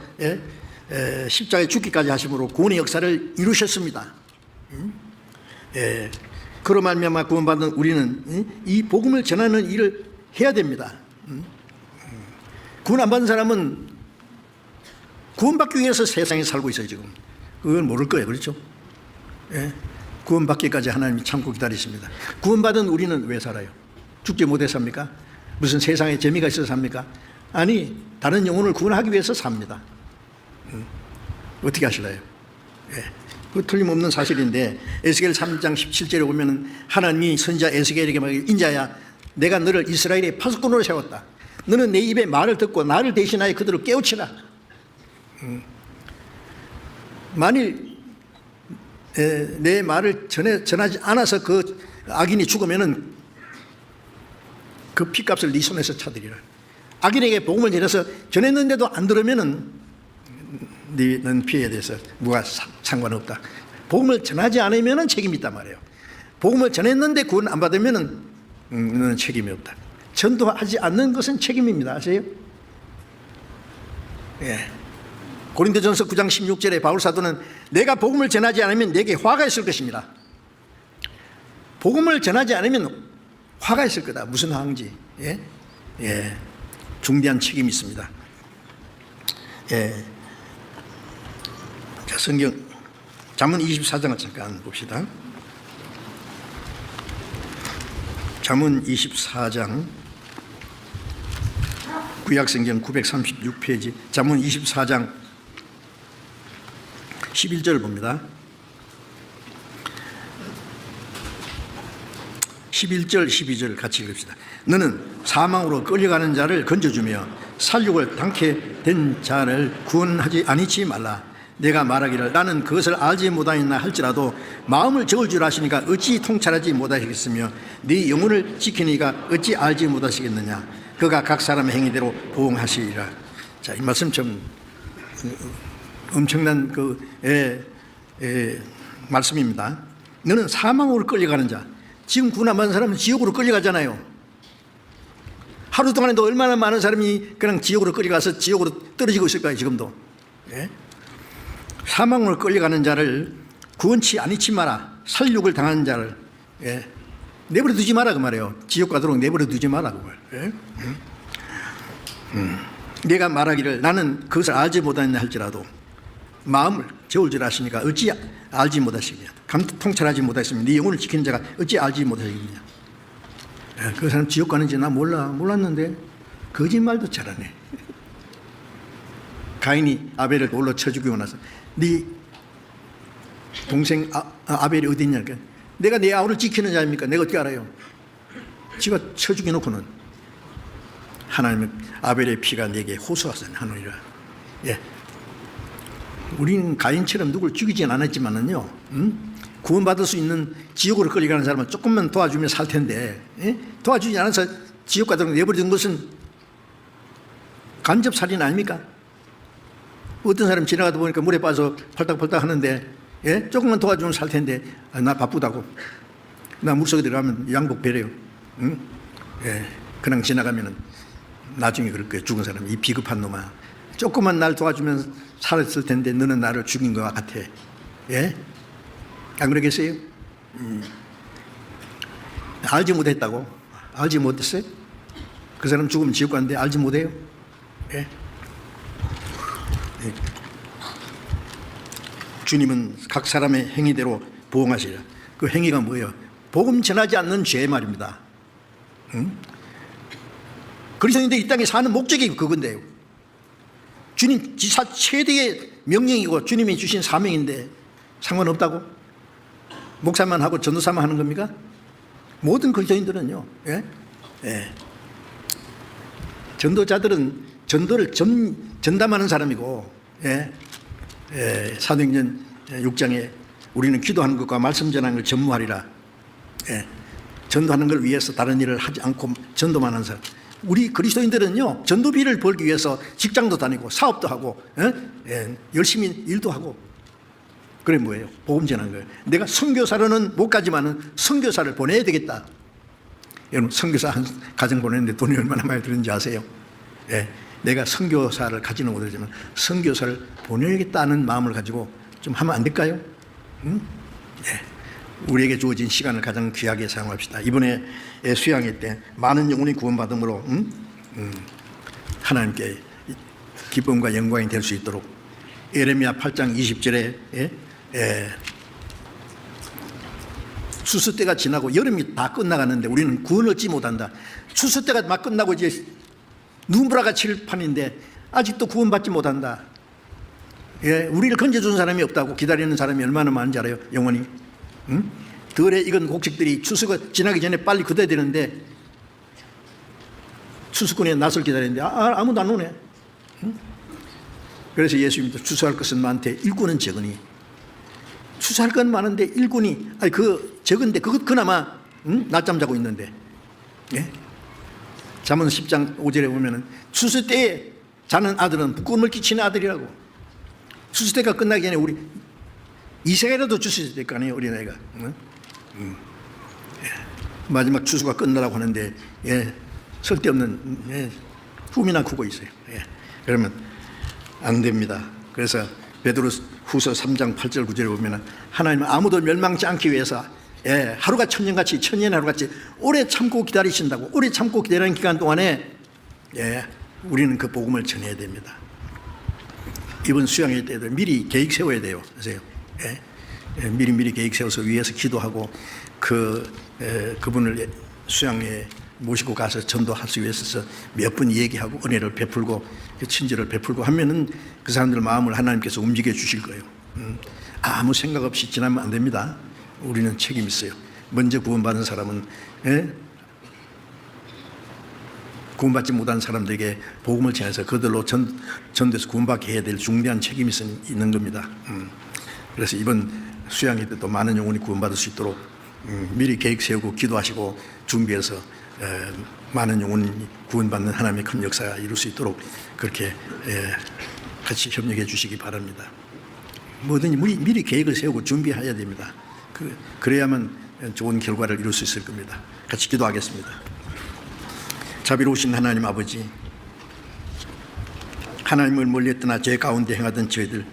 십자가에 죽기까지 하심으로 구원의 역사를 이루셨습니다. 그로 말미암아 구원받은 우리는 이 복음을 전하는 일을 해야 됩니다. 구원 안 받은 사람은 구원받기 위해서 세상에 살고 있어요. 지금 그걸 모를 거예요. 그렇죠? 구원받기까지 하나님이 참고 기다리십니다. 구원받은 우리는 왜 살아요? 죽지 못해 삽니까? 무슨 세상에 재미가 있어서 삽니까? 아니, 다른 영혼을 구원하기 위해서 삽니다. 어떻게 하실래요? 그 틀림없는 사실인데, 에스겔 3장 17절에 보면 하나님이 선지자 에스겔에게 말해요. 인자야, 내가 너를 이스라엘의 파수꾼으로 세웠다. 너는 내 입의 말을 듣고 나를 대신하여 그들을 깨우치라. 만일 내 말을 전하지 않아서 그 악인이 죽으면은 그 피값을 네 손에서 차들이라. 악인에게 복음을 전했는데도 안 들으면은 너는 피해에 대해서 뭐가 상관없다. 복음을 전하지 않으면은 책임이 있단 말이에요. 복음을 전했는데 구원 안 받으면은 너는 책임이 없다. 전도하지 않는 것은 책임입니다. 아세요? 예. 고린도전서 9장 16절에 바울 사도는 내가 복음을 전하지 않으면 내게 화가 있을 것입니다. 복음을 전하지 않으면 화가 있을 거다. 무슨 화인지. 예? 예. 중대한 책임이 있습니다. 예. 자, 성경 잠언 24장을 잠깐 봅시다. 잠언 24장 구약성경 936페이지 잠언 24장 11절 봅니다. 11절 12절 같이 읽읍시다. 너는 사망으로 끌려가는 자를 건져주며 살육을 당케 된 자를 구원하지 아니치 말라. 내가 말하기를 나는 그것을 알지 못하였나 할지라도 마음을 적을 줄 아시니까 어찌 통찰하지 못하시겠으며 네 영혼을 지키니까 어찌 알지 못하시겠느냐. 그가 각 사람의 행위대로 보응하시리라. 자, 이 말씀 좀 엄청난 말씀입니다. 너는 사망으로 끌려가는 자. 지금 구원 안 받은 사람은 지옥으로 끌려가잖아요. 하루 동안에도 얼마나 많은 사람이 그냥 지옥으로 끌려가서 지옥으로 떨어지고 있을까요? 지금도. 예? 사망으로 끌려가는 자를 구원치 아니치 마라. 살육을 당하는 자를 내버려 두지 마라 그 말이에요. 지옥 가도록 내버려 두지 마라 그 말. 내가 말하기를 나는 그것을 알지 못하느냐 할지라도 마음을 저울 줄 아시니까 어찌 알지 못하시겠냐. 통찰하지 못하시면 네 영혼을 지키는 자가 어찌 알지 못하시겠냐. 그 사람 지옥 가는지 나 몰랐는데 거짓말도 잘하네. 가인이 아벨을 돌로 쳐 죽이고 나서 네 동생 아벨이 어디 있냐. 내가 내 아우를 지키는 자입니까? 내가 어떻게 알아요? 지가 쳐 죽여놓고는 하나님은 아벨의 피가 내게 호소하느니라. 예. 우리는 가인처럼 누굴 죽이진 않았지만은요, 구원받을 수 있는 지옥으로 끌려가는 사람은 조금만 도와주면 살 텐데, 도와주지 않아서 지옥 가도록 내버려둔 것은 간접살인 아닙니까? 어떤 사람 지나가다 보니까 물에 빠져 팔딱팔딱 하는데, 조금만 도와주면 살 텐데, 나 바쁘다고. 나 물속에 들어가면 양복 배려요. 그냥 지나가면은 나중에 그럴 거예요. 죽은 사람이. 이 비겁한 놈아. 조금만 날 도와주면 살았을 텐데 너는 나를 죽인 것 같아. 예? 안 그러겠어요? 알지 못했다고? 알지 못했어요? 그 사람 죽으면 지옥 가는데 알지 못해요? 예? 예. 주님은 각 사람의 행위대로 보응하시라. 그 행위가 뭐예요? 복음 전하지 않는 죄 말입니다. 그리스도인들 이 땅에 사는 목적이 그건데요. 주님 지사 최대의 명령이고 주님이 주신 사명인데 상관없다고? 목사만 하고 전도사만 하는 겁니까? 모든 그리스도인들은요. 예? 예. 전도자들은 전도를 전담하는 사람이고, 사도행전 6장에 우리는 기도하는 것과 말씀 전하는 걸 전무하리라. 전도하는 걸 위해서 다른 일을 하지 않고 전도만 하는 사람. 우리 그리스도인들은요, 전도비를 벌기 위해서 직장도 다니고 사업도 하고 열심히 일도 하고. 그래 뭐예요? 복음 전하는 거예요. 내가 선교사로는 못 가지만은 선교사를 보내야 되겠다. 여러분, 선교사 한 가정 보내는데 돈이 얼마나 많이 드는지 아세요? 내가 선교사를 가지는 못하지만 선교사를 보내야겠다는 마음을 가지고 좀 하면 안 될까요? 우리에게 주어진 시간을 가장 귀하게 사용합시다. 이번에 수양회 때 많은 영혼이 구원받음으로 하나님께 기쁨과 영광이 될 수 있도록 예레미야 8장 20절에 추수 때가 지나고 여름이 다 끝나가는데 우리는 구원을 얻지 못한다. 추수 때가 막 끝나고 이제 눈보라가 칠 판인데 아직도 구원받지 못한다. 우리를 건져준 사람이 없다고 기다리는 사람이 얼마나 많은지 알아요? 영원히. 덜에 익은 곡식들이 추수가 지나기 전에 빨리 굳어야 되는데 추수꾼의 낯을 기다리는데 아무도 안 오네. 그래서 예수님도 추수할 것은 많되 일꾼은 적으니, 추수할 건 많은데 일꾼이 적은데 그것 그나마 낮잠 자고 있는데. 예? 잠언 10장 5절에 보면은 추수 때에 자는 아들은 부끄러움을 끼치는 아들이라고. 추수 때가 끝나기 전에 우리 이 생에라도 추수해야 될 거 아니에요, 어린아이가. 마지막 추수가 끝나라고 하는데 쓸데없는 꿈이나 꾸고 있어요. 그러면 안 됩니다. 그래서 베드로후서 3장 8절 9절에 보면 하나님은 아무도 멸망치 않기 위해서 하루가 천년같이 천년의 하루같이 오래 참고 기다리신다고. 오래 참고 기다리는 기간 동안에 우리는 그 복음을 전해야 됩니다. 이번 수양회 때도 미리 계획 세워야 돼요. 아세요? 미리 계획 세워서 위에서 기도하고 그분을 수양회에 모시고 가서 전도할 수 위해서 몇 번 얘기하고 은혜를 베풀고 친절을 베풀고 하면은 그 사람들 마음을 하나님께서 움직여 주실 거예요. 아무 생각 없이 지나면 안 됩니다. 우리는 책임이 있어요. 먼저 구원받은 사람은 구원받지 못한 사람들에게 복음을 전해서 그들로 전도해서 구원받게 해야 될 중대한 책임이 있는 겁니다. 그래서 이번 수양회 때도 많은 영혼이 구원받을 수 있도록 미리 계획 세우고 기도하시고 준비해서 많은 영혼이 구원받는 하나님의 큰 역사가 이룰 수 있도록 그렇게 같이 협력해 주시기 바랍니다. 뭐든지 미리 계획을 세우고 준비해야 됩니다. 그래야만 좋은 결과를 이룰 수 있을 겁니다. 같이 기도하겠습니다. 자비로우신 하나님 아버지, 하나님을 멀리 떠나 죄 가운데 행하던 저희들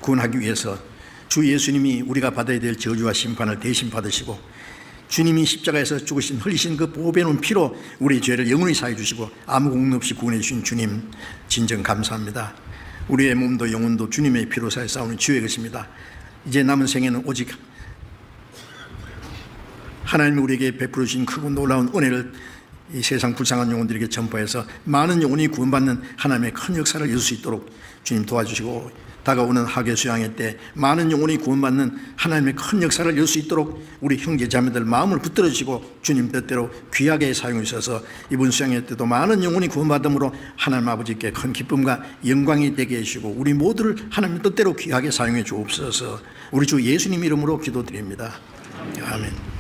구원하기 위해서 주 예수님이 우리가 받아야 될 저주와 심판을 대신 받으시고 주님이 십자가에서 죽으신 흘리신 그 보배로운 피로 우리의 죄를 영원히 사해 주시고 아무 공로 없이 구원해 주신 주님 진정 감사합니다. 우리의 몸도 영혼도 주님의 피로 사해 싸우는 주의 것입니다. 이제 남은 생에는 오직 하나님이 우리에게 베풀어 주신 크고 놀라운 은혜를 이 세상 불쌍한 영혼들에게 전파해서 많은 영혼이 구원받는 하나님의 큰 역사를 이룰 수 있도록 주님 도와주시고 다가오는 하계 수양회 때 많은 영혼이 구원받는 하나님의 큰 역사를 이룰 수 있도록 우리 형제 자매들 마음을 붙들어 주시고 주님 뜻대로 귀하게 사용해 주셔서 이번 수양회 때도 많은 영혼이 구원받음으로 하나님 아버지께 큰 기쁨과 영광이 되게 해주시고 우리 모두를 하나님 뜻대로 귀하게 사용해 주옵소서. 우리 주 예수님 이름으로 기도드립니다. 아멘.